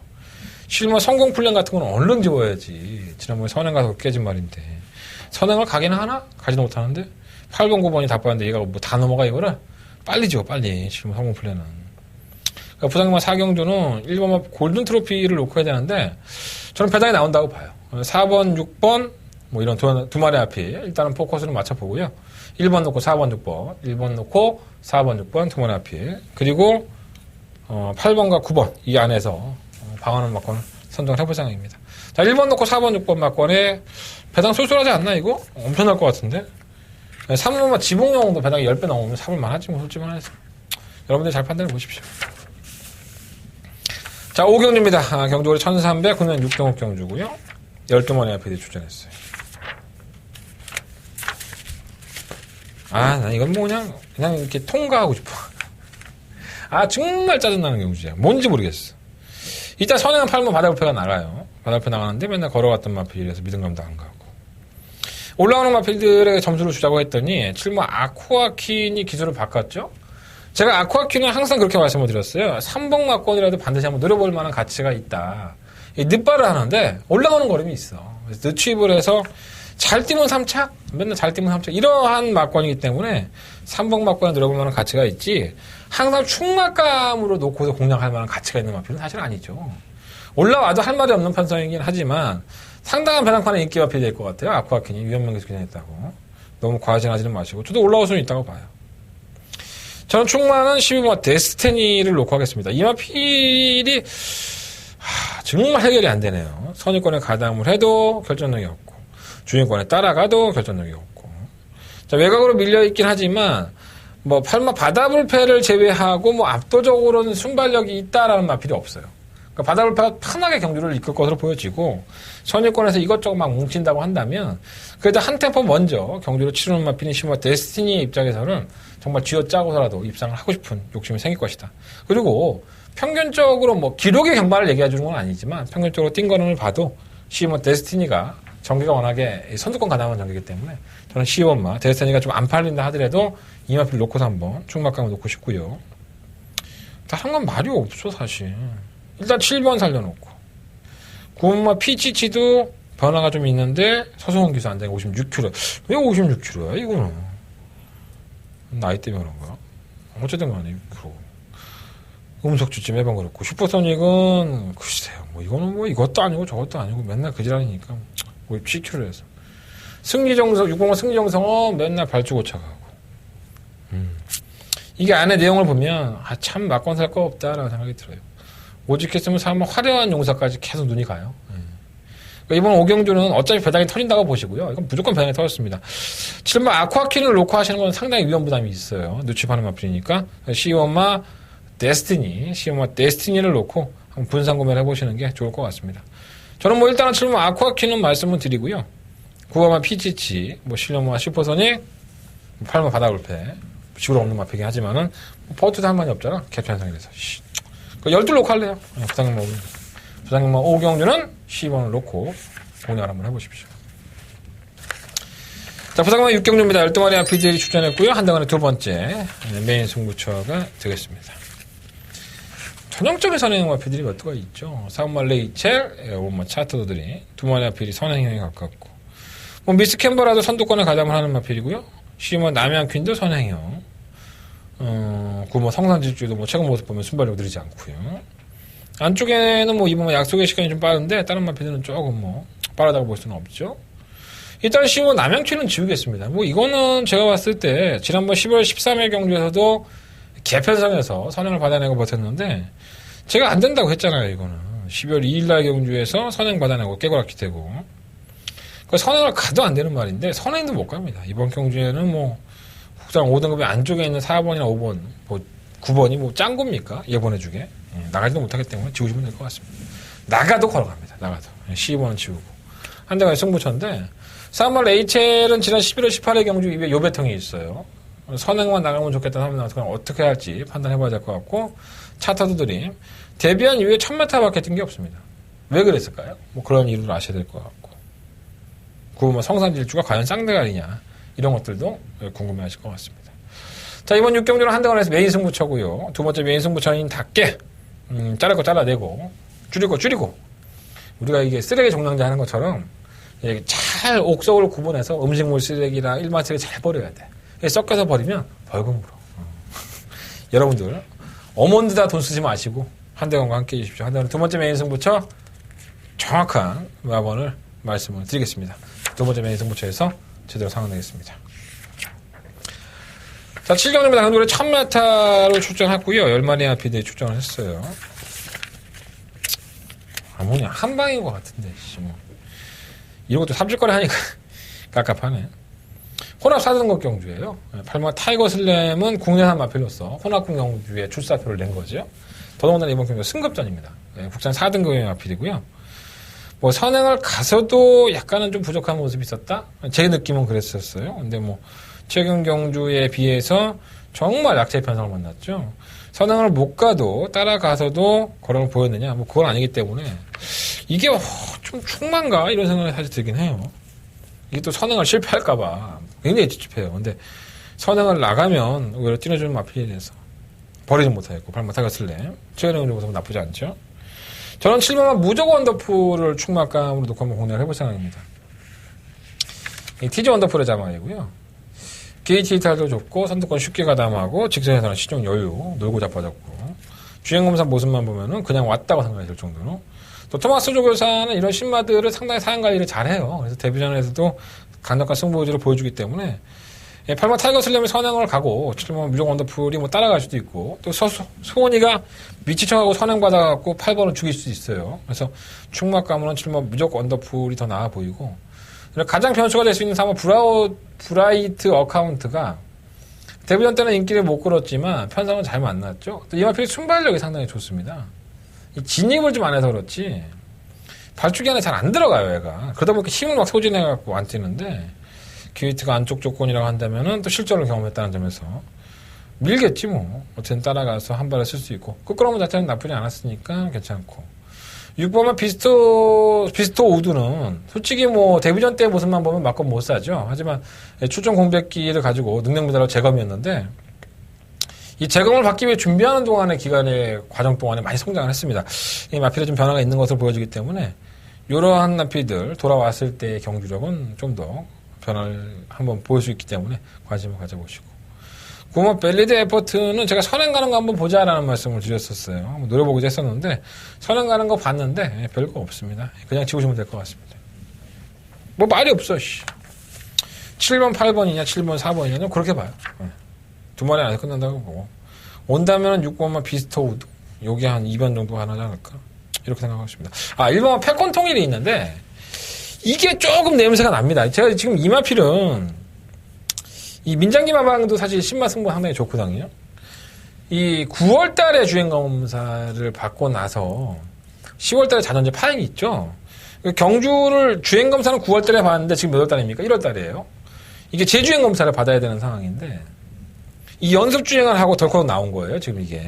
실무 성공 플랜 같은 건 얼른 지워야지. 지난번에 선행 가서 깨진 말인데. 선행을 가기는 하나? 가지도 못하는데. 8번, 9번이 다 빠졌는데 얘가 뭐 다 넘어가 이거를? 빨리 지워, 빨리. 실무 성공 플랜은. 그러니까 부상경마 4경주는 1번 골든 트로피를 놓고 해야 되는데 저는 배당이 나온다고 봐요. 4번, 6번 뭐 이런 두 마리 앞이 일단은 포커스를 맞춰보고요. 1번 놓고 4번, 6번, 1번 놓고 4번, 6번 두 마리 앞이 그리고 8번과 9번 이 안에서 방어는 막건 선정을 해볼 생각입니다. 자, 1번 놓고 4번, 6번 막건에 배당 쏠쏠하지 않나 이거? 엄청날 것 같은데? 3번만 지붕용도 배당이 10배 나오면 사볼만 하지 뭐 솔직히 말해서. 여러분들 잘 판단해 보십시오. 자, 5경주입니다. 경주골이 1300, 국내 6경옥 경주고요. 12마리 앞에 출전했어요. 난 이건 뭐 그냥 이렇게 통과하고 싶어. 정말 짜증나는 경주야. 뭔지 모르겠어. 이따 선행은 팔면 바다불패가 나가요. 바다불패 나가는데 맨날 걸어갔던 마필이라서 믿음감도 안 가고. 올라오는 마필들에게 점수를 주자고 했더니 7번 아쿠아킨이 기술을 바꿨죠. 제가 아쿠아킨은 항상 그렇게 말씀을 드렸어요. 3번 막권이라도 반드시 한번 노려볼 만한 가치가 있다. 늦발을 하는데 올라가는 걸음이 있어. 그래서 늦취입을 해서 잘 뛰면 3착, 맨날 잘 뛰면 3착 이러한 막권이기 때문에 3번 막권에 노려볼 만한 가치가 있지 항상 충막감으로 놓고서 공략할 만한 가치가 있는 마필은 사실 아니죠. 올라와도 할 말이 없는 편성이긴 하지만 상당한 배당판에 인기가 필요될 것 같아요. 아쿠아킨이 위험명에서 기능했다고. 너무 과신하지는 마시고 저도 올라올 수는 있다고 봐요. 저는 충만은 12번 데스티니를 놓고 하겠습니다. 이 마필이 정말 해결이 안 되네요. 선입권에 가담을 해도 결정력이 없고 주인권에 따라가도 결정력이 없고 자, 외곽으로 밀려있긴 하지만 뭐 팔마 바다불패를 제외하고 뭐 압도적으로는 순발력이 있다라는 마필이 없어요. 그러니까 바다불패가 편하게 경주를 이끌 것으로 보여지고 선입권에서 이것저것 막 뭉친다고 한다면 그래도 한 템포 먼저 경주를 치르는 마필인 12번 데스티니의 입장에서는 정말 쥐어짜고서라도 입상을 하고 싶은 욕심이 생길 것이다. 그리고 평균적으로 뭐 기록의 경마를 얘기해 주는 건 아니지만 평균적으로 뛴 거를 봐도 시원 데스티니가 전개가 워낙에 선두권 가담한 전개이기 때문에 저는 시원마 데스티니가 좀 안 팔린다 하더라도 이 마필 놓고서 한번 충막감을 놓고 싶고요. 다른 건 말이 없어 사실. 일단 7번 살려놓고 9번마 피치치도 변화가 좀 있는데 서성원 기수 안 되고 56kg. 왜 56kg야 이거는? 나이 때문에 그런가? 어쨌든 간에 6kg. 음속주지 매번 그렇고 슈퍼소닉은 글쎄요 뭐 이거는 뭐 이것도 아니고 저것도 아니고 맨날 그 지랄이니까 57kg 해서 승리정성 6번마 승리정성은 맨날 발주 고쳐가고 이게 안에 내용을 보면 참 막건 살 거 없다라는 생각이 들어요. 오직했으면 사람 화려한 용사까지 계속 눈이 가요. 그러니까 이번 오경주는 어차피 배당이 터진다고 보시고요. 이건 무조건 배당이 터졌습니다. 7번 아쿠아킨을 놓고 하시는 건 상당히 위험 부담이 있어요. 누취하는 마필이니까 시오마 데스티니, 시오마 데스티니를 놓고 한번 분산 구매를 해보시는 게 좋을 것 같습니다. 저는 뭐 일단은 7번 아쿠아킨은 말씀을 드리고요. 9번마 피치치, 뭐 실력마 슈퍼소닉, 8번 바다불패 지구로 없는 마필이긴 하지만은 버트도 한 번이 없잖아. 캡처 현상이 돼서. 12 놓고 할래요. 부상경마 5경주는 10원을 놓고 공략을 한번 해보십시오. 자, 부상경마 6경주입니다. 12마리 아피들이 출전했고요. 한동안의 두 번째 메인 승부처가 되겠습니다. 전형적인 선행 아피들이 몇 두가 있죠. 4번마 레이첼, 5번마 차트도들이 두 마리 아피들이 선행형에 가깝고 뭐 미스 캠버라도 선두권에 가담을 하는 마필이고요. 10번 남양퀸도 선행형 9번 성산질주도 뭐 최근 모습 보면 순발력 느리지 않고요. 안쪽에는 뭐 이번 약속의 시간이 좀 빠른데 다른 마필들은 조금 뭐 빠르다고 볼 수는 없죠. 일단 10번 남양퀸은 지우겠습니다. 뭐 이거는 제가 봤을 때 지난번 10월 13일 경주에서도 개편성에서 선행을 받아내고 버텼는데 제가 안 된다고 했잖아요. 이거는 12월 2일날 경주에서 선행 받아내고 깨고락기 되고 선행을 가도 안 되는 말인데 선행도 못 갑니다. 이번 경주에는 뭐 국장 5등급의 안쪽에 있는 4번이나 5번, 뭐 9번이 뭐 짠 겁니까? 예보내주게. 나가지도 못하기 때문에 지우시면 될 것 같습니다. 나가도 걸어갑니다. 나가도. 12번은 지우고. 한대간의 승부처인데 3번 레이첼은 지난 11월 18일 경주 입에 요배통이 있어요. 선행만 나가면 좋겠다는 사람은 어떻게 할지 판단해봐야 될 것 같고 차타도들이 데뷔한 이후에 1000m 밖에 뛴 게 없습니다. 왜 그랬을까요? 뭐 그런 이유를 아셔야 될 것 같고 그 뭐 성산질주가 과연 쌍대가리냐 이런 것들도 궁금해하실 것 같습니다. 자, 이번 6경주는 한동안에서 메인 승부처고요. 두 번째 메인 승부처인 닭게 자를 거 잘라내고 줄일 거 줄이고 우리가 이게 쓰레기 종량제 하는 것처럼 이게 잘 옥석을 구분해서 음식물 쓰레기랑 일반 쓰레기 잘 버려야 돼. 섞여서 버리면 벌금으로. 여러분들 어머니다 돈 쓰지 마시고 한대건과 함께 해주십시오. 한대건 두 번째 메인 승부처 정확한 마번을 말씀을 드리겠습니다. 두 번째 메인 승부처에서 제대로 상황내겠습니다. 자, 7경기입니다. 강도를 1000m를 출전했고요. 10마리 아피드에 출전을 했어요. 뭐냐, 한 방인 것 같은데, 뭐. 이런 것도 삽질거리 하니까 깝깝하네. 혼합 4등급 경주예요. 8번 타이거 슬램은 국내산 마필로서 혼합군 경주에 출사표를 낸 거죠. 더더군다나 이번 경주 승급전입니다. 국산 4등급의 마필이고요. 뭐 선행을 가서도 약간은 좀 부족한 모습이 있었다? 제 느낌은 그랬었어요. 근데 뭐 최근 경주에 비해서 정말 약체 편성을 만났죠. 선행을 못 가도 따라가서도 걸음을 보였느냐? 뭐 그건 아니기 때문에 이게 좀 충만가? 이런 생각이 사실 들긴 해요. 이게 또 선행을 실패할까봐 굉장히 찝찝해요. 근데 선행을 나가면 오히려 뛰어주는 마필에 대해서 버리지 못하겠고 발만 타갔을래. 최근에 경주 모습은 나쁘지 않죠. 저는 7번만 무조건 원더풀을 충막감으로 놓고 한번 공략을 해볼 생각입니다. 이 티즈 원더풀의 자막이고요. 게이트 이탈도 좋고 선두권 쉽게 가담하고 직선에서는 시종 여유 놀고 자빠졌고 주행검사 모습만 보면은 그냥 왔다고 생각이 들 정도로 또 토마스 조교사는 이런 신마들을 상당히 사양 관리를 잘해요. 그래서 데뷔전에서도 강력한 승부의지를 보여주기 때문에 8번 타이거 슬램이 선행을 가고 7번 무조건 원더풀이 뭐 따라갈 수도 있고 또 소원이가 미치청하고 선행 받아갖고 8번을 죽일 수도 있어요. 그래서 충막감으로는 7번 무조건 원더풀이 더 나아 보이고 가장 변수가 될 수 있는 3번 브라이트 어카운트가 데뷔전 때는 인기를 못 끌었지만 편성은 잘 만났죠. 또 이마필 순발력이 상당히 좋습니다. 이 진입을 좀 안 해서 그렇지 발주기 안에 잘 안 들어가요 얘가. 그러다 보니까 힘을 막 소진해갖고 안 뛰는데 게이트가 안쪽 조건이라고 한다면은 또 실전을 경험했다는 점에서 밀겠지 뭐. 어쨌든 따라가서 한 발을 쓸 수 있고 끄끄러움 자체는 나쁘지 않았으니까 괜찮고 6번만 비스토 우드는 솔직히 뭐 데뷔전 때 모습만 보면 맞고 못 사죠. 하지만 출전 공백기를 가지고 능력미달로 재검이었는데 이 재검을 받기 위해 준비하는 동안의 기간의 과정 동안에 많이 성장을 했습니다. 이 마필에 좀 변화가 있는 것으로 보여지기 때문에 이러한 마필들 돌아왔을 때의 경주력은 좀 더 변화를 한번 보일 수 있기 때문에 관심을 가져보시고 9번 벨리드 에포트는 제가 선행 가는 거 한번 보자라는 말씀을 드렸었어요. 한번 노려보기도 했었는데 선행 가는 거 봤는데 별거 없습니다. 그냥 지우시면 될 것 같습니다. 뭐 말이 없어. 7번 8번이냐 7번 4번이냐 그렇게 봐요. 두 마리 안에 끝난다고 보고 온다면 6번만 비스토 우드 요게 한 2번 정도 하나지 않을까 이렇게 생각하고 있습니다. 1번만 패권 통일이 있는데 이게 조금 냄새가 납니다. 제가 지금 이마필은 이 민장기 마방도 사실 신마 승부 상당히 좋거든요. 이 9월 달에 주행 검사를 받고 나서 10월 달에 자전제 파행이 있죠. 경주를 주행 검사는 9월 달에 받았는데 지금 몇 월 달입니까? 1월 달이에요. 이게 재주행 검사를 받아야 되는 상황인데 이 연습 주행을 하고 덜컥 나온 거예요. 지금 이게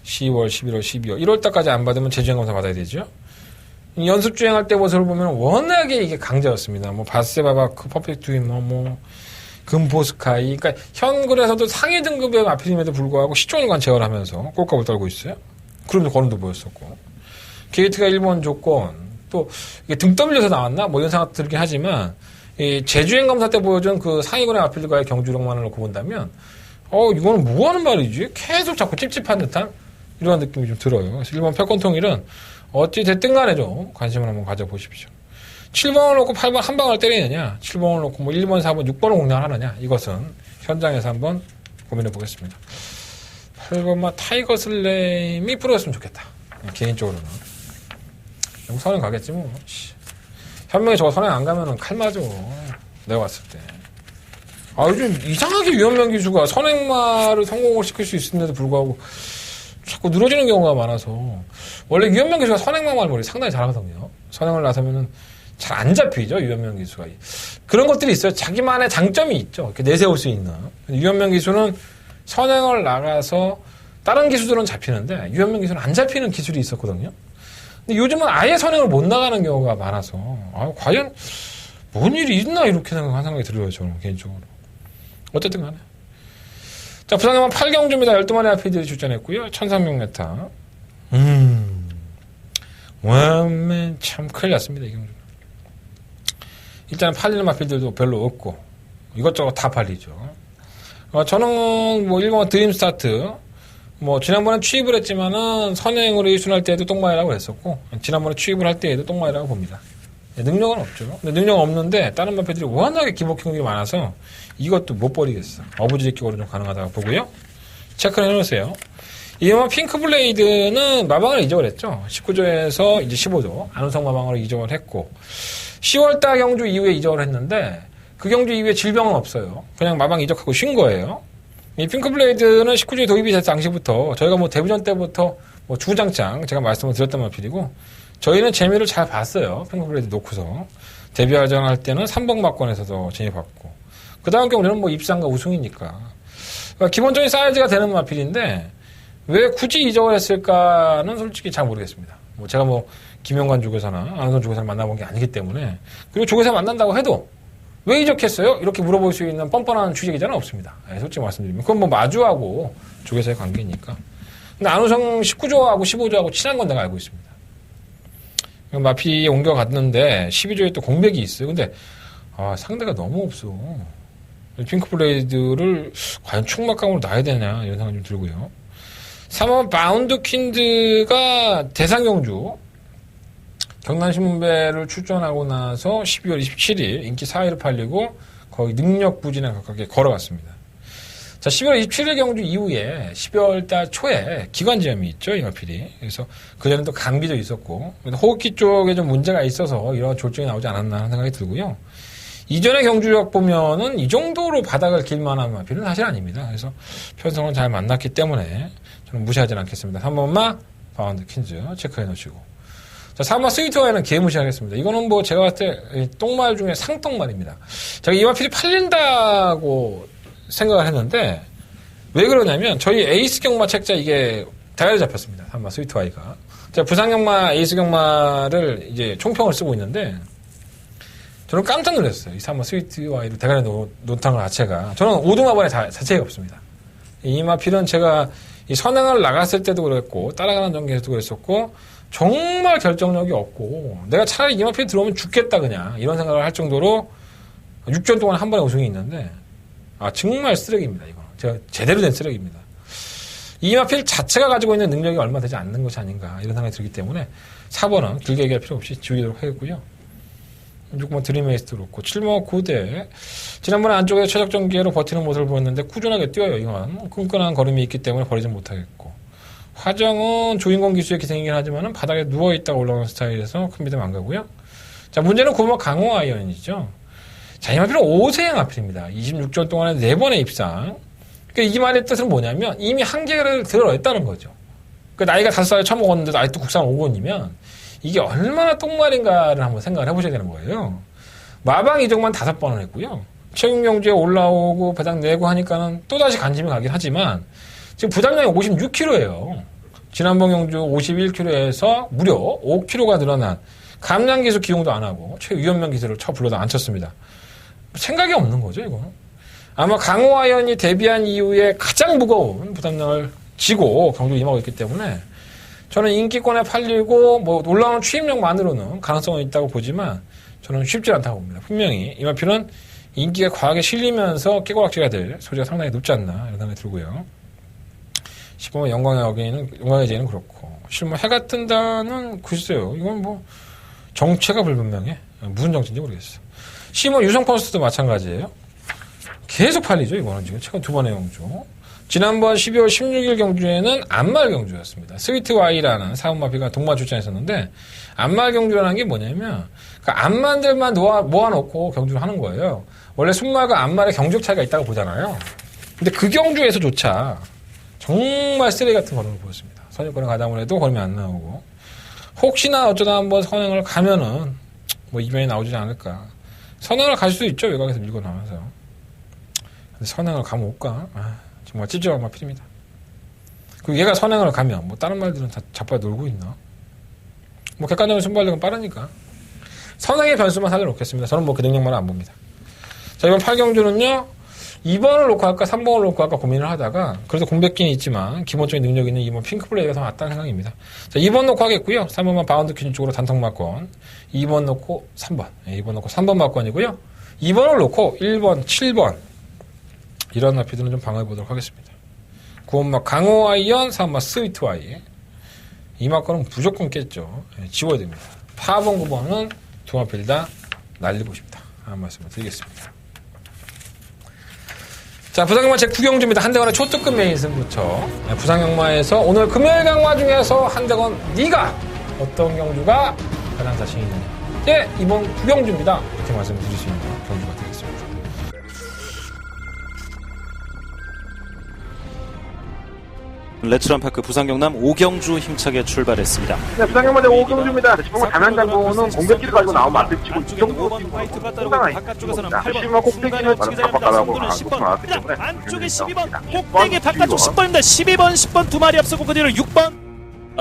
10월, 11월, 12월, 1월 달까지 안 받으면 재주행 검사 받아야 되죠. 연습 주행할 때 모습을 보면 워낙에 이게 강자였습니다. 뭐 바세바바크, 퍼펙트 윈, 금포스카이. 그러니까 현글에서도 상위 등급의 마필임에도 불구하고 시종일관 제어를 하면서 꼴값을 떨고 있어요. 그러면서 걸음도 보였었고. 게이트가 1번 조건, 또 이게 등 떠밀려서 나왔나? 뭐 이런 생각 들긴 하지만 이 재주행 검사 때 보여준 그 상위권의 마필들과의 경주력만을 놓고 본다면 이거는 뭐 하는 말이지? 계속 자꾸 찝찝한 듯한 이런 느낌이 좀 들어요. 그래서 1번 패권통일은 어찌 됐든 간에 좀 관심을 한번 가져보십시오. 7번을 놓고 8번 한 방을 때리느냐, 7번을 놓고 뭐 1번, 4번, 6번을 공략을 하느냐, 이것은 현장에서 한번 고민해 보겠습니다. 8번만 타이거 슬램이 풀어졌으면 좋겠다. 개인적으로는. 선행 가겠지 뭐. 현명히 저거 선행 안 가면은 칼 맞아. 내가 왔을 때. 요즘 이상하게 유현명 기수가 선행마를 성공을 시킬 수 있는데도 불구하고 자꾸 늘어지는 경우가 많아서 원래 유현명 기수가 선행마말 머리 상당히 잘하거든요. 선행을 나서면은 잘 안 잡히죠, 유현명 기수가. 그런 것들이 있어요. 자기만의 장점이 있죠. 이렇게 내세울 수 있는. 유현명 기수는 선행을 나가서 다른 기수들은 잡히는데 유현명 기수는 안 잡히는 기술이 있었거든요. 근데 요즘은 아예 선행을 못 나가는 경우가 많아서 과연 뭔 일이 있나 이렇게 생각이 들어요, 저는 개인적으로. 어쨌든 간에. 자, 부산경만 8경주입니다. 12마리 아피들이 출전했고요. 1300m. 참 큰일 났습니다, 이 경주. 일단 팔리는 마필들도 별로 없고, 이것저것 다 팔리죠. 저는 뭐 일본 드림 스타트, 뭐 지난번에 취입을 했지만은 선행으로 1순 할 때에도 똥마이라고 했었고, 지난번에 취입을 할 때에도 똥마이라고 봅니다. 능력은 없죠. 근데 능력은 없는데 다른 마필들이 워낙에 기복형들이 많아서 이것도 못 버리겠어. 어부지리격으로 좀 가능하다고 보고요. 체크를 해놓으세요. 이번 핑크블레이드는 마방을 이적을 했죠. 19조에서 이제 15조 안우성 마방으로 이적을 했고 10월달 경주 이후에 이적을 했는데 그 경주 이후에 질병은 없어요. 그냥 마방 이적하고 쉰 거예요. 이 핑크블레이드는 19조에 도입이 됐을 당시부터 저희가 뭐 데뷔전 때부터 뭐 주구장창 제가 말씀을 드렸던 마필이고 저희는 재미를 잘 봤어요. 핑크블레이드 놓고서 데뷔하전 할 때는 3번 막권에서도 재미 봤고 그 다음 경우는 뭐 입상과 우승이니까 그러니까 기본적인 사이즈가 되는 마필인데 왜 굳이 이적을 했을까는 솔직히 잘 모르겠습니다. 뭐 제가 뭐 김영관 조교사나 안우선 조교사를 만나본 게 아니기 때문에 그리고 조교사 만난다고 해도 왜 이적했어요? 이렇게 물어볼 수 있는 뻔뻔한 취재 기자는 없습니다. 네, 솔직히 말씀드리면 그건 뭐 마주하고 조교사의 관계니까. 근데 안우성 19조하고 15조하고 친한 건 내가 알고 있습니다. 마피에 옮겨갔는데 12조에 또 공백이 있어요. 근데 상대가 너무 없어. 핑크블레이드를 과연 총막강으로 놔야 되냐 이런 생각이 좀 들고요. 3번 바운드 퀸드가 대상경주 경남신문배를 출전하고 나서 12월 27일 인기 4위를 팔리고 거의 능력 부진에 가깝게 걸어갔습니다. 자, 11월 27일 경주 이후에 12월 달 초에 기관지염이 있죠, 이 마필이. 그래서 그전에 또 감기도 있었고, 호흡기 쪽에 좀 문제가 있어서 이런 졸증이 나오지 않았나 하는 생각이 들고요. 이전의 경주력 보면은 이 정도로 바닥을 길 만한 마필은 사실 아닙니다. 그래서 편성은 잘 만났기 때문에 저는 무시하지 않겠습니다. 3번마 바운드 퀸즈 체크해 놓으시고. 자, 3번 스위트와이는 개무시하겠습니다. 이거는 뭐 제가 봤을 때 똥말 중에 상똥말입니다. 제가 이 마필이 팔린다고 생각을 했는데 왜 그러냐면 저희 에이스 경마 책자 이게 대가리 잡혔습니다. 3번 스위트와이가. 제가 부산 경마 에이스 경마를 이제 총평을 쓰고 있는데 저는 깜짝 놀랐어요. 이 3번 스위트와이로 대가리 논탕을 자체가. 저는 5등마번에 자체가 없습니다. 이 마필은 제가 이 선행을 나갔을 때도 그랬고 따라가는 전개에서도 그랬었고 정말 결정력이 없고 내가 차라리 이 마필 들어오면 죽겠다 그냥 이런 생각을 할 정도로 6전 동안 한 번에 우승이 있는데 정말 쓰레기입니다. 이거 제가 제대로 된 쓰레기입니다. 이 마필 자체가 가지고 있는 능력이 얼마 되지 않는 것이 아닌가 이런 생각이 들기 때문에 4번은 길게 얘기할 필요 없이 지우도록 하겠고요. 6번 드림에이스도 그렇고 7번 고대 지난번에 안쪽에 최적 전개로 버티는 모습을 보였는데 꾸준하게 뛰어요. 이건 끈끈한 걸음이 있기 때문에 버리지 못하겠고 화정은 조인공 기수의 기생이긴 하지만 바닥에 누워있다가 올라오는 스타일에서 큰 믿음 안 가고요. 자, 문제는 9번 강호 아이언이죠. 자, 이 마필은 5세행 마필입니다. 26전 동안에 4번의 입상. 그러니까 이 말의 뜻은 뭐냐면 이미 한계를 들어냈다는 거죠. 그러니까 나이가 5살에 처먹었는데도 아직도 국산 5권이면 이게 얼마나 똥말인가를 한번 생각을 해보셔야 되는 거예요. 마방 이적만 5번을 했고요. 최근 경주에 올라오고 배당 내고 하니까는 또다시 관심이 가긴 하지만 지금 부담량이 56kg예요. 지난번 경주 51kg에서 무려 5kg가 늘어난 감량 기수 기용도 안 하고 최유연명 기수를 불러도 안 쳤습니다. 생각이 없는 거죠, 이거. 아마 강호아연이 데뷔한 이후에 가장 무거운 부담량을 지고 경주 임하고 있기 때문에 저는 인기권에 팔리고 뭐 올라오는 추임력만으로는 가능성은 있다고 보지만 저는 쉽지 않다고 봅니다. 분명히 이 마필은 인기가 과하게 실리면서 깨고락지가 될 소지가 상당히 높지 않나 이런 생각이 들고요. 10번 영광의 제는 그렇고 실뭐 해가 뜬다는 글쎄요. 이건 뭐 정체가 불분명해. 무슨 정체인지 모르겠어. 10번 유성 퍼스트도 마찬가지예요. 계속 팔리죠. 이거는 지금 최근 2번의 경주. 지난번 12월 16일 경주에는 안말 경주였습니다. 스위트와이라는 사은마피가 동마 출전했었는데 안말 경주라는 게 뭐냐면 그 안만들만 모아놓고 경주를 하는 거예요. 원래 순말과 안말의 경적 차이가 있다고 보잖아요. 근데 그 경주에서조차 정말 쓰레기 같은 걸음을 보였습니다. 선입권을 가담을 해도 걸음이 안 나오고 혹시나 어쩌다 한번 선행을 가면은 뭐 이변이 나오지 않을까. 선행을 갈 수도 있죠. 외곽에서 밀고 나와서. 근데 선행을 가면 올까? 정말 찝찝한 마필입니다. 그리고 얘가 선행을 가면 뭐 다른 말들은 다 자빠져 놀고 있나? 뭐 객관적인 순발력은 빠르니까 선행의 변수만 살려놓겠습니다. 저는 뭐 그 능력만은 안 봅니다. 자, 이번 8경주는요 2번을 놓고 할까 3번을 놓고 할까 고민을 하다가 그래도 공백기는 있지만 기본적인 능력이 있는 2번 핑크플레이가 더 낫다는 생각입니다. 자, 2번 놓고 하겠고요. 3번만 바운드 퀴즈 쪽으로 단통 막권. 2번 놓고 3번. 2번 놓고 3번 막권이고요. 2번을 놓고 1번, 7번 이런 나피들은 좀 방어해 보도록 하겠습니다. 9번막 강호 아이언, 3번막 스위트 아이. 이 막권은 무조건 깼죠. 지워야 됩니다. 4번, 9번은 두 마필 다 날리고 싶다. 하는 말씀을 드리겠습니다. 자, 부상영마 제9경주입니다. 한대건의 초특급 메인 승부처. 부상영마에서 오늘 금요일 강화 중에서 한대건 네가 어떤 경주가 가장 자신 있느냐. 예, 이번 9경주입니다. 이렇게 말씀을 드릴 수 있는 경주가 되겠습니다. 레츠런파크 부산경남 5경주 힘차게 출발했습니다. 네, 부상경마대 5경주입니다. 지금은 담양장군은 공백기를 가지고 나오면 앞에 치고 이 정도 화이트가 따르고 바깥쪽에서는 8번 심한 꼭대기는 바꿔가라고 나왔기 때문에 안쪽에 12번 꼭대기 바깥쪽 10번입니다. 12번 두 마리 앞서고 그대로 6번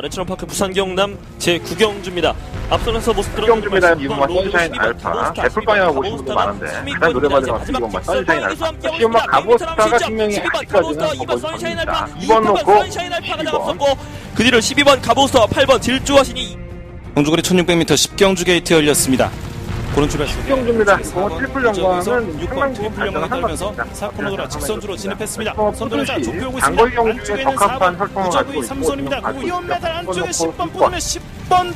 레츠런파크 부산경남 제9경주입니다. 앞서면서 모습 경주입니다. 이번만 선샤인 알파 애플방이라고 보시는 분들 많은데 가장 노래받은 것 같은 이번만 선샤인 알파 시험막 가보스타가 분명히 아직까지는 더 멀습니다. 2번 놓고 12번 그 뒤를 12번 가보스타와 8번 딜주화신이 경주거리 1600m 10경주 게이트 열렸습니다. 고른 출발 10경주입니다. 이번 트리플 영광은 6번 트리플 영광을 달면서 4코너로 직선주로 진입했습니다. 선두는 조표용 장거리 경주에 적합한 혈통을 가지고 있고 3선입니다. 그리고 위험메달 안쪽에 10번 뽑으면 10번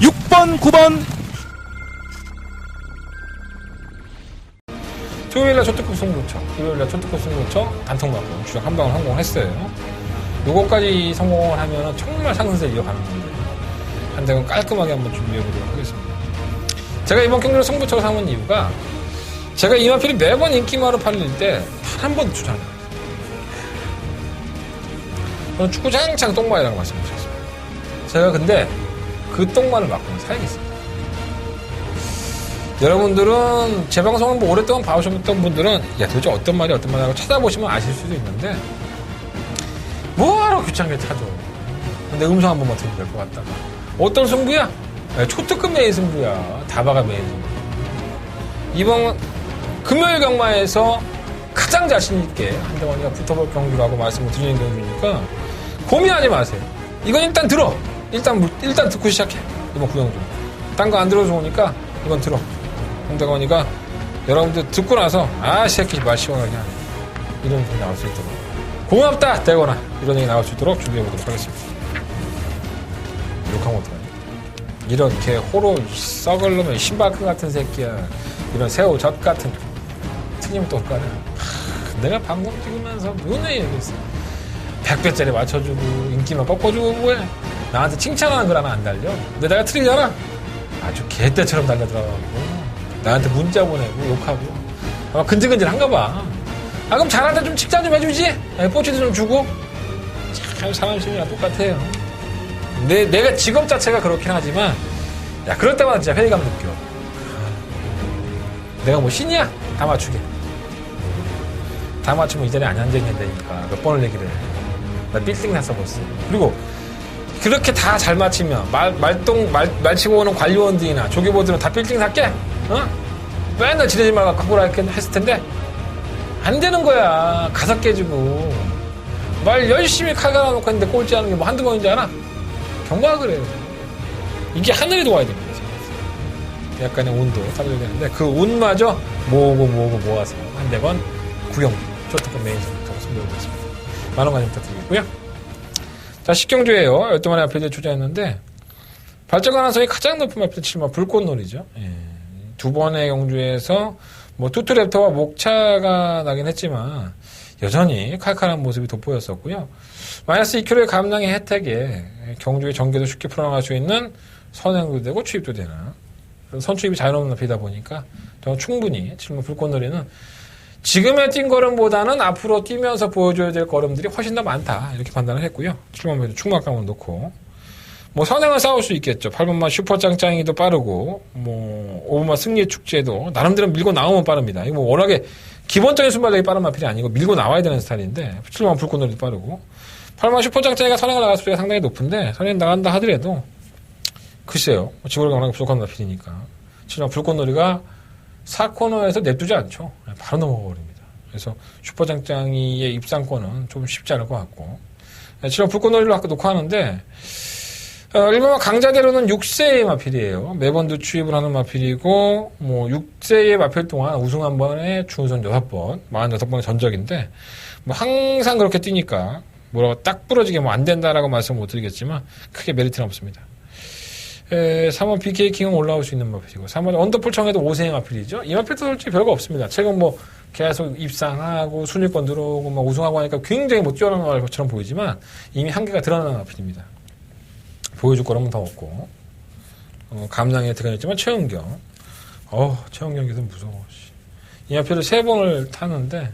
6번 9번 토요일날 초특급 승부처, 일요일날 초특급 승부처 단통 맞고 주력 한 방을 성공했어요. 요거까지 성공을 하면 정말 상승세 이어가는 건데 한대건 깔끔하게 한번 준비해보도록 하겠습니다. 제가 이번 경기를 승부처로 삼은 이유가 제가 이마필이 매번 인기마로 팔릴 때 단 한 번도 추천을 해요. 저는 축구장창 똥마이라고 말씀드렸습니다. 제가 근데 그 똥마를 맞고는 사야겠습니다. 여러분들은 제 방송을 뭐 오랫동안 봐오셨던 분들은 야 도대체 어떤 말이 어떤 말이라고 찾아보시면 아실 수도 있는데 뭐하러 귀찮게 찾아. 근데 음성 한 번만 들으면 될 것 같다가 어떤 승부야? 초특급 메인 승부야. 다바가 메인 승부. 이번 금요일 경마에서 가장 자신있게 한대건이가 붙어볼 경기라고 말씀을 드리는 경기니까 고민하지 마세요. 이건 일단 들어. 일단 듣고 시작해. 이번 구경주. 딴 거 안 들어도 좋으니까 이건 들어. 한대건이가 여러분들 듣고 나서 아, 새끼 말 시원하게 하네. 이런 얘기 나올 수 있도록. 고맙다, 대건아. 이런 얘기 나올 수 있도록 준비해보도록 하겠습니다. 욕하면 어떡하냐. 이런 개 호로 썩을 놈의 신바크 같은 새끼야. 이런 새우 젖 같은 트님 똑같네. 내가 방송 찍으면서 뭔 얘기 얘기했어. 100배짜리 맞춰주고 인기만 꺾어주고 뭐해. 나한테 칭찬하는 글 하나 안 달려. 근데 내가 틀리잖아. 아주 개떼처럼 달려들어가고 나한테 문자 보내고 욕하고 아마 근질근질한가 봐. 아 그럼 잘할 때 좀 칭찬 좀 해주지. 뽀치도 좀 주고. 참 사람 심리랑 똑같아요. 내가 직업 자체가 그렇긴 하지만 야 그럴 때마다 진짜 회의감 느껴. 내가 뭐 신이야? 다 맞추게. 다 맞추면 이 자리에 안 앉아있는 데니까 몇 번을 얘기를 해. 나 빌딩 났어 벌써. 그리고 그렇게 다 잘 맞히면 말치고 오는 관리원들이나 조교보들은 다 빌딩 샀게? 어? 맨날 지레지 말고 갖고 오라 했을 텐데 안 되는 거야. 가사 깨지고 말 열심히 칼 갈아놓고 했는데 꼴찌하는 게 뭐 한두 번인지 알아? 경마가 그래요. 이게 하늘이 도와야 됩니다. 약간의 운도 따져야 되는데 그 운마저 모아서 한대건 구경 초특급 메인 승부처로 승부해보겠습니다. 만원 관심 부탁드리고요. 자, 10경주예요. 12만의 앞에 주자였는데 발전 가능성이 가장 높은 앞에 치면 불꽃놀이죠. 예. 두 번의 경주에서 뭐 투투랩터와 목차가 나긴 했지만 여전히 칼칼한 모습이 돋보였었고요. 마이너스 2kg의 감량의 혜택에 경주의 전개도 쉽게 풀어나갈 수 있는 선행도 되고 추입도 되는 선추입이 자유로운 높이다 보니까 충분히 지금 불꽃놀이는 지금의 뛴 걸음보다는 앞으로 뛰면서 보여줘야 될 걸음들이 훨씬 더 많다 이렇게 판단을 했고요. 7번에도 충막감을 놓고 뭐 선행은 싸울 수 있겠죠. 8번만 슈퍼짱짱이도 빠르고 뭐 5번만 승리의 축제도 나름대로 밀고 나오면 빠릅니다. 이거 뭐 워낙에 기본적인 순발력이 빠른 마필이 아니고 밀고 나와야 되는 스타일인데 7번 불꽃놀이도 빠르고 8번 슈퍼짱짱이가 선행을 나갈 수가 상당히 높은데 선행 나간다 하더라도 글쎄요. 지구력이 워낙에 부족한 마필이니까 7번 불꽃놀이가 4코너에서 냅두지 않죠. 바로 넘어가 버립니다. 그래서 슈퍼장장이의 입상권은 좀 쉽지 않을 것 같고. 7번 불꽃놀이로 아까 놓고 하는데, 일반 강자대로는 6세의 마필이에요. 매번도 추입을 하는 마필이고, 6세의 마필 동안 우승 한 번에 준우승 6번, 46번의 전적인데, 항상 그렇게 뛰니까, 뭐라고 딱 부러지게 안 된다라고 말씀 못 드리겠지만, 크게 메리트는 없습니다. 3번 BK 킹은 올라올 수 있는 마필이고, 3번 언더풀 청에도 5세의 마필이죠. 이 마필도 솔직히 별거 없습니다. 최근 계속 입상하고 순위권 들어오고 우승하고 하니까 굉장히 못 뛰어나는 것처럼 보이지만, 이미 한계가 드러나는 마필입니다. 보여줄 거라면 더 없고, 감량에 들어있지만 최은경. 최은경 기도 무서워. 이 마필을 3번을 타는데,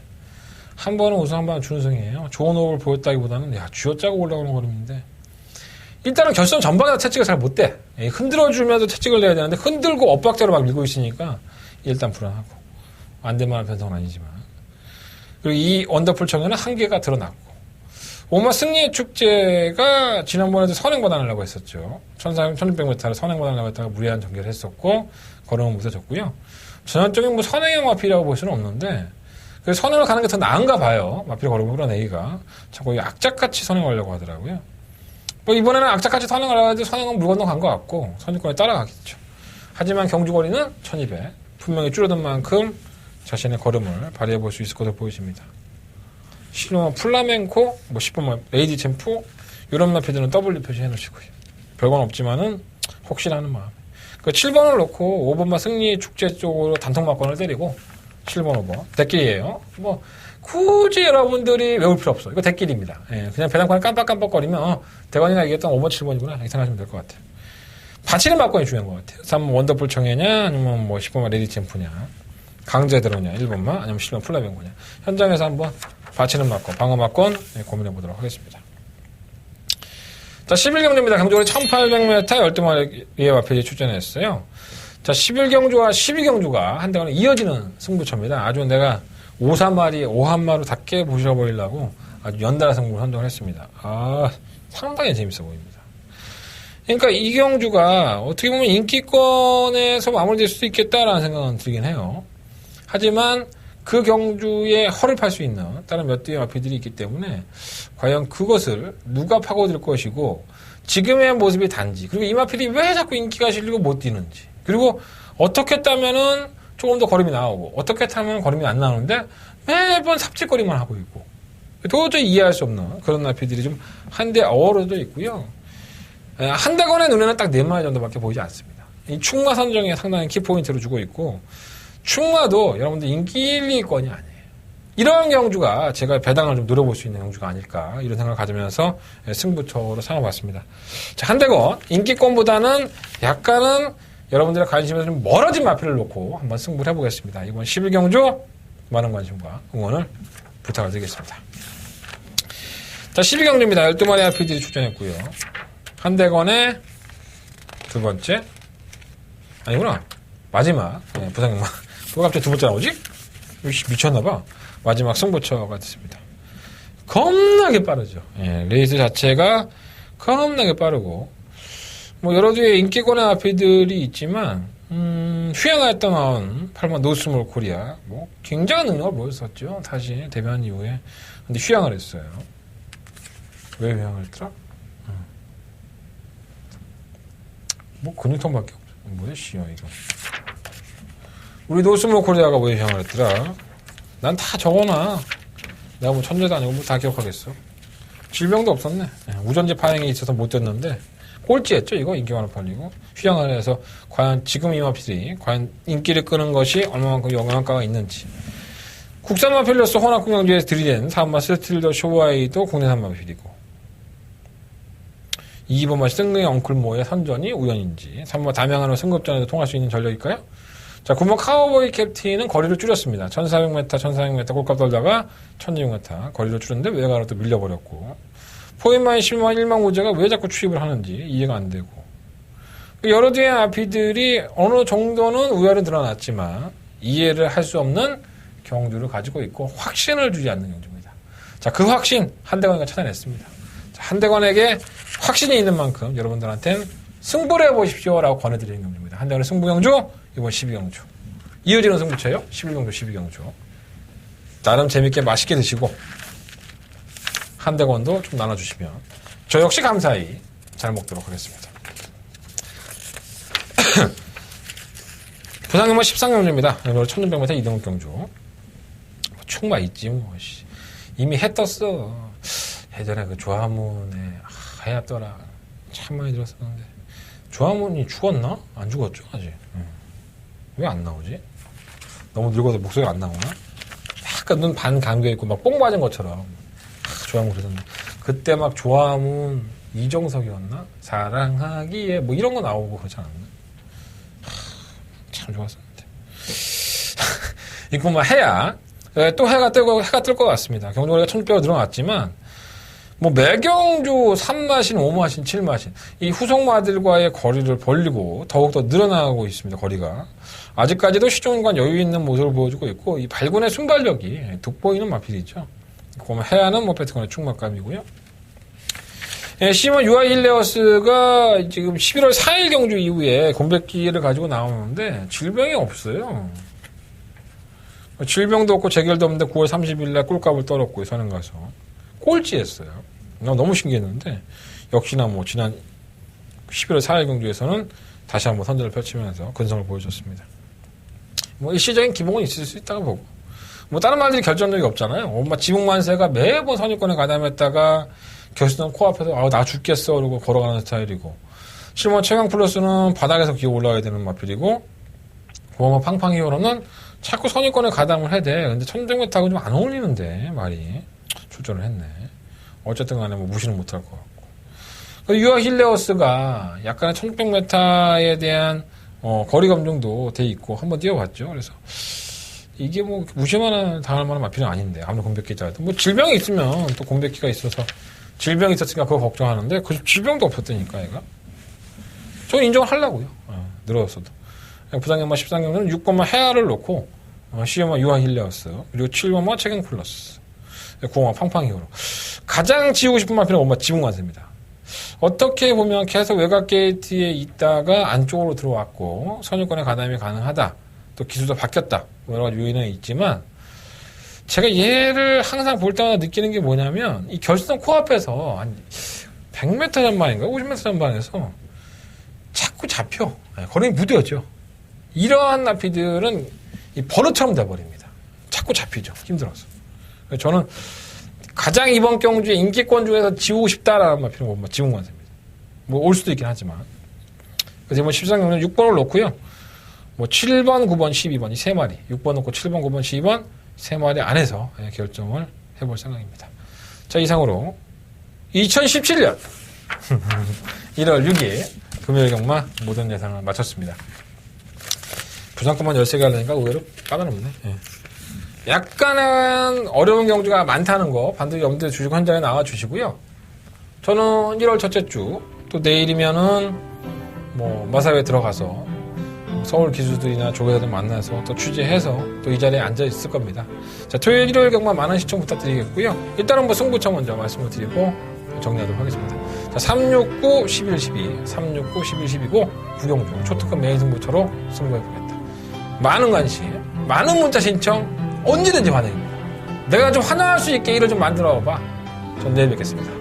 한 번은 우승, 한 번은 준우승이에요. 좋은 호흡을 보였다기보다는, 쥐어짜고 올라오는 걸음인데, 일단은 결선 전반에 채찍을 잘 못 대. 흔들어주면서 채찍을 내야 되는데, 흔들고 엇박자로 막 밀고 있으니까, 일단 불안하고. 안 될만한 변성은 아니지만. 그리고 이 원더풀 청에는 한계가 드러났고. 오마 승리의 축제가 지난번에도 선행받아내려고 했었죠. 1600m를 선행받아내려고 했다가 무리한 전개를 했었고, 걸음은 무뎌졌고요. 전형적인 선행형 마필이라고 볼 수는 없는데, 그래서 선행을 가는 게 더 나은가 봐요. 마필 걸음을 끌어내기가. 자꾸 악착같이 선행하려고 하더라고요. 이번에는 악착같이 선행을 하려고 선행은 물 건너 간 것 같고, 선행권에 따라가겠죠. 하지만 경주거리는 1200. 분명히 줄어든 만큼 자신의 걸음을 발휘해 볼 수 있을 것으로 보여집니다. 실로만 플라멩코, 10번 레이디 챔프, 이런 마필들은 W 표시해 놓으시고요. 별건 없지만은, 혹시나 하는 마음에. 7번을 놓고 5번만 승리 축제 쪽으로 단통 막건을 때리고, 7번, 5번. 대길이에요. 굳이 여러분들이 외울 필요 없어. 이거 대길입니다. 그냥 배당권을 깜빡깜빡거리면, 대관이가 얘기했던 5번, 7번이구나. 이렇게 생각하시면 될 것 같아요. 받치는 막건이 중요한 것 같아요. 3번 원더풀 청해냐, 아니면 10번만 레이디 챔프냐, 강제 들어오냐, 1번만, 아니면 10번 플라멩코냐. 현장에서 한번 받치는 막건, 방어 막건 고민해 보도록 하겠습니다. 자, 11경주입니다. 경주거리 1800m 12마리의 마필이 출전했어요. 자, 11경주와 12경주가 한동안 이어지는 승부처입니다. 아주 내가 5-3마리, 5한마로 다 깨부셔버리려고 아주 연달아 승부를 선정을 했습니다. 상당히 재밌어 보입니다. 그러니까 이 경주가 어떻게 보면 인기권에서 마무리될 수도 있겠다라는 생각은 들긴 해요. 하지만 그 경주에 허를 팔 수 있는 다른 몇 대의 마필들이 있기 때문에 과연 그것을 누가 파고들 것이고 지금의 모습이 단지 그리고 이 마필이 왜 자꾸 인기가 실리고 못 뛰는지 그리고 어떻게 따면은 조금 더 걸음이 나오고 어떻게 타면 걸음이 안 나오는데 매번 삽질거리만 하고 있고 도저히 이해할 수 없는 그런 마필들이 좀 한데 어우러져 있고요. 한대건의 눈에는 딱 4마리 정도밖에 보이지 않습니다. 이 충마 선정에 상당히 키포인트를 주고 있고 충마도 여러분들 인기 1위권이 아니에요. 이런 경주가 제가 배당을 좀 노려볼 수 있는 경주가 아닐까 이런 생각을 가지면서 승부처로 삼아봤습니다. 자, 한대건 인기권보다는 약간은 여러분들의 관심에서 좀 멀어진 마필을 놓고 한번 승부를 해보겠습니다. 이번 11경주 많은 관심과 응원을 부탁을 드리겠습니다. 자, 12경주입니다. 12마리 마필들이 출전했고요. 한대건의 두 번째 아니구나 마지막 부상경마 왜 갑자기 두 번째 나오지? 미쳤나봐. 마지막 승부처가 됐습니다. 겁나게 빠르죠. 레이스 자체가 겁나게 빠르고 여러 뒤에 인기권의 마필들이 있지만 휘양하였다 나온 8번 노스몰 코리아 굉장한 능력을 보였었죠. 다시 데뷔한 이후에. 근데 휘양을 했어요. 왜 휘양을 했더라? 근육통밖에 없어. 뭐야 씨요 이거. 우리 노스몰 코리아가 왜 휘양을 했더라? 난 다 적어놔. 내가 천재도 아니고 다 기억하겠어. 질병도 없었네. 우전지 파행이 있어서 못 뛰었는데 꼴찌했죠. 이거 인기가 팔리고 휘양을 해서 과연 지금 이 마필이 과연 인기를 끄는 것이 얼마만큼 영향가가 있는지. 국산 마필로서 호남국 경주에서 들이댄 3번 스틸더 쇼와이도 국내산 마필이고 2번 마시 승리의 엉클모의 선전이 우연인지 3번 담양하는 승급전에도 통할 수 있는 전력일까요? 자, 9번 카우보이 캡틴은 거리를 줄였습니다. 1400m 꼴값 돌다가 1600m 거리를 줄였는데 외곽으로 또 밀려버렸고 포인마인 11만 1만 고제가 왜 자꾸 추입을 하는지 이해가 안 되고 여러 뒤의 마필들이 어느 정도는 우열은 드러났지만 이해를 할 수 없는 경주를 가지고 있고 확신을 주지 않는 경주입니다. 자, 그 확신 한대건이가 찾아냈습니다. 자, 한대건에게 확신이 있는 만큼 여러분들한테는 승부를 해보십시오라고 권해드리는 경주입니다. 한대건의 승부경주 이번 12경주 이어지는 승부처예요. 11경주 12경주 나름 재밌게 맛있게 드시고 한대건도 좀 나눠주시면 저 역시 감사히 잘 먹도록 하겠습니다. 부산경마 13경주입니다. 오늘 1600m 이동욱 경주. 충마 있지 뭐. 이미 해 떴어. 예전에 그 조화문에 해야 떠라 참 많이 들었었는데 조화문이 죽었나? 안 죽었죠 아직. 왜 안 나오지? 너무 늙어서 목소리가 안 나오나? 약간 눈 반 감겨있고 막 뽕 맞은 것처럼 조화문 그러던데 그때 막 조화문 이정석이었나? 사랑하기에 뭐 이런 거 나오고 그러지 않았나? 참 좋았었는데 이거 막 해야 또 해가 뜰 것 같습니다. 경주거리가 1600로 늘어났지만 뭐 매경주 3마신, 5마신, 7마신 이 후속마들과의 거리를 벌리고 더욱더 늘어나고 있습니다. 거리가 아직까지도 시종일관 여유 있는 모습을 보여주고 있고 이 발군의 순발력이 돋보이는 마필이죠. 그러면 해야는 뭐 패트건의 충막감이고요. 시몬 유아힐레어스가 지금 11월 4일 경주 이후에 공백기를 가지고 나오는데 질병이 없어요. 질병도 없고 재결도 없는데 9월 30일 날 꿀값을 떨었고 선행 가서 꼴찌했어요. 너무 신기했는데 역시나 뭐 지난 11월 4일 경주에서는 다시 한번 선전을 펼치면서 근성을 보여줬습니다. 뭐 일시적인 기복은 있을 수 있다고 보고 뭐 다른 말들이 결정적이 없잖아요. 엄마 지붕만세가 매번 선입권에 가담했다가 결승전 코앞에서 나 죽겠어 그러고 걸어가는 스타일이고 실몬 최강 플러스는 바닥에서 기어 올라가야 되는 마필이고 고마워 팡팡히어로는 자꾸 선입권에 가담을 해대. 근데 1600m하고 좀 안 어울리는데 말이 출전을 했네. 어쨌든 간에 뭐 무시는 못할 것 같고 유아 힐레어스가 약간의 1600m에 대한 거리 검증도 돼 있고 한번 뛰어봤죠. 그래서 이게 뭐 무시만 당할 만한 마필은 아닌데 아무리 공백기자도 뭐 질병이 있으면 또 공백기가 있어서 질병이 있었으니까 그거 걱정하는데 그 질병도 없었다니까 얘가. 저는 인정을 하려고요. 늘어졌어도. 부산경마 13경주는 6번마 해아를 놓고 10번마 유아 힐레어스 그리고 7번마 최강 플러스 9번마 팡팡히어로 가장 지우고 싶은 마필은 엄마 지붕관세입니다. 어떻게 보면 계속 외곽 게이트에 있다가 안쪽으로 들어왔고 선유권의 가담이 가능하다. 또 기술도 바뀌었다. 여러 가지 요인은 있지만 제가 얘를 항상 볼 때마다 느끼는 게 뭐냐면 이 결승선 코앞에서 한 100m 전반인가 50m 전반에서 자꾸 잡혀. 거리가 무뎌져. 이러한 나피들은 이 버릇처럼 돼버립니다. 자꾸 잡히죠. 힘들어서. 저는 가장 이번 경주에 인기권 중에서 지우고 싶다라는 마필은 뭐 지붕관세입니다. 뭐 올 수도 있긴 하지만. 그래서 이번 13경주는 6번을 놓고요. 뭐 7번, 9번, 12번 이 세 마리. 6번 놓고 7번, 9번, 12번 세 마리 안에서 결정을 해볼 생각입니다. 자, 이상으로 2017년 1월 6일 금요일 경마 모든 예상을 마쳤습니다. 부산권만 13개 하려니까 의외로 까다롭네. 약간은 어려운 경주가 많다는 거 반드시 염두에 주시고 현장에 나와 주시고요. 저는 1월 첫째 주 또 내일이면은 뭐 마사회에 들어가서 서울 기수들이나 조교사들 만나서 또 취재해서 또 이 자리에 앉아 있을 겁니다. 자, 토요일, 일요일 경마 많은 시청 부탁드리겠고요. 일단은 뭐 승부처 먼저 말씀을 드리고 정리하도록 하겠습니다. 자, 369, 11, 12, 369, 11, 12고 구경주 초특급 메인 승부처로 승부해보겠다. 많은 관심, 많은 문자 신청 언제든지 환영입니다. 내가 좀 환호할 수 있게 일을 좀 만들어 봐. 전 내일 뵙겠습니다.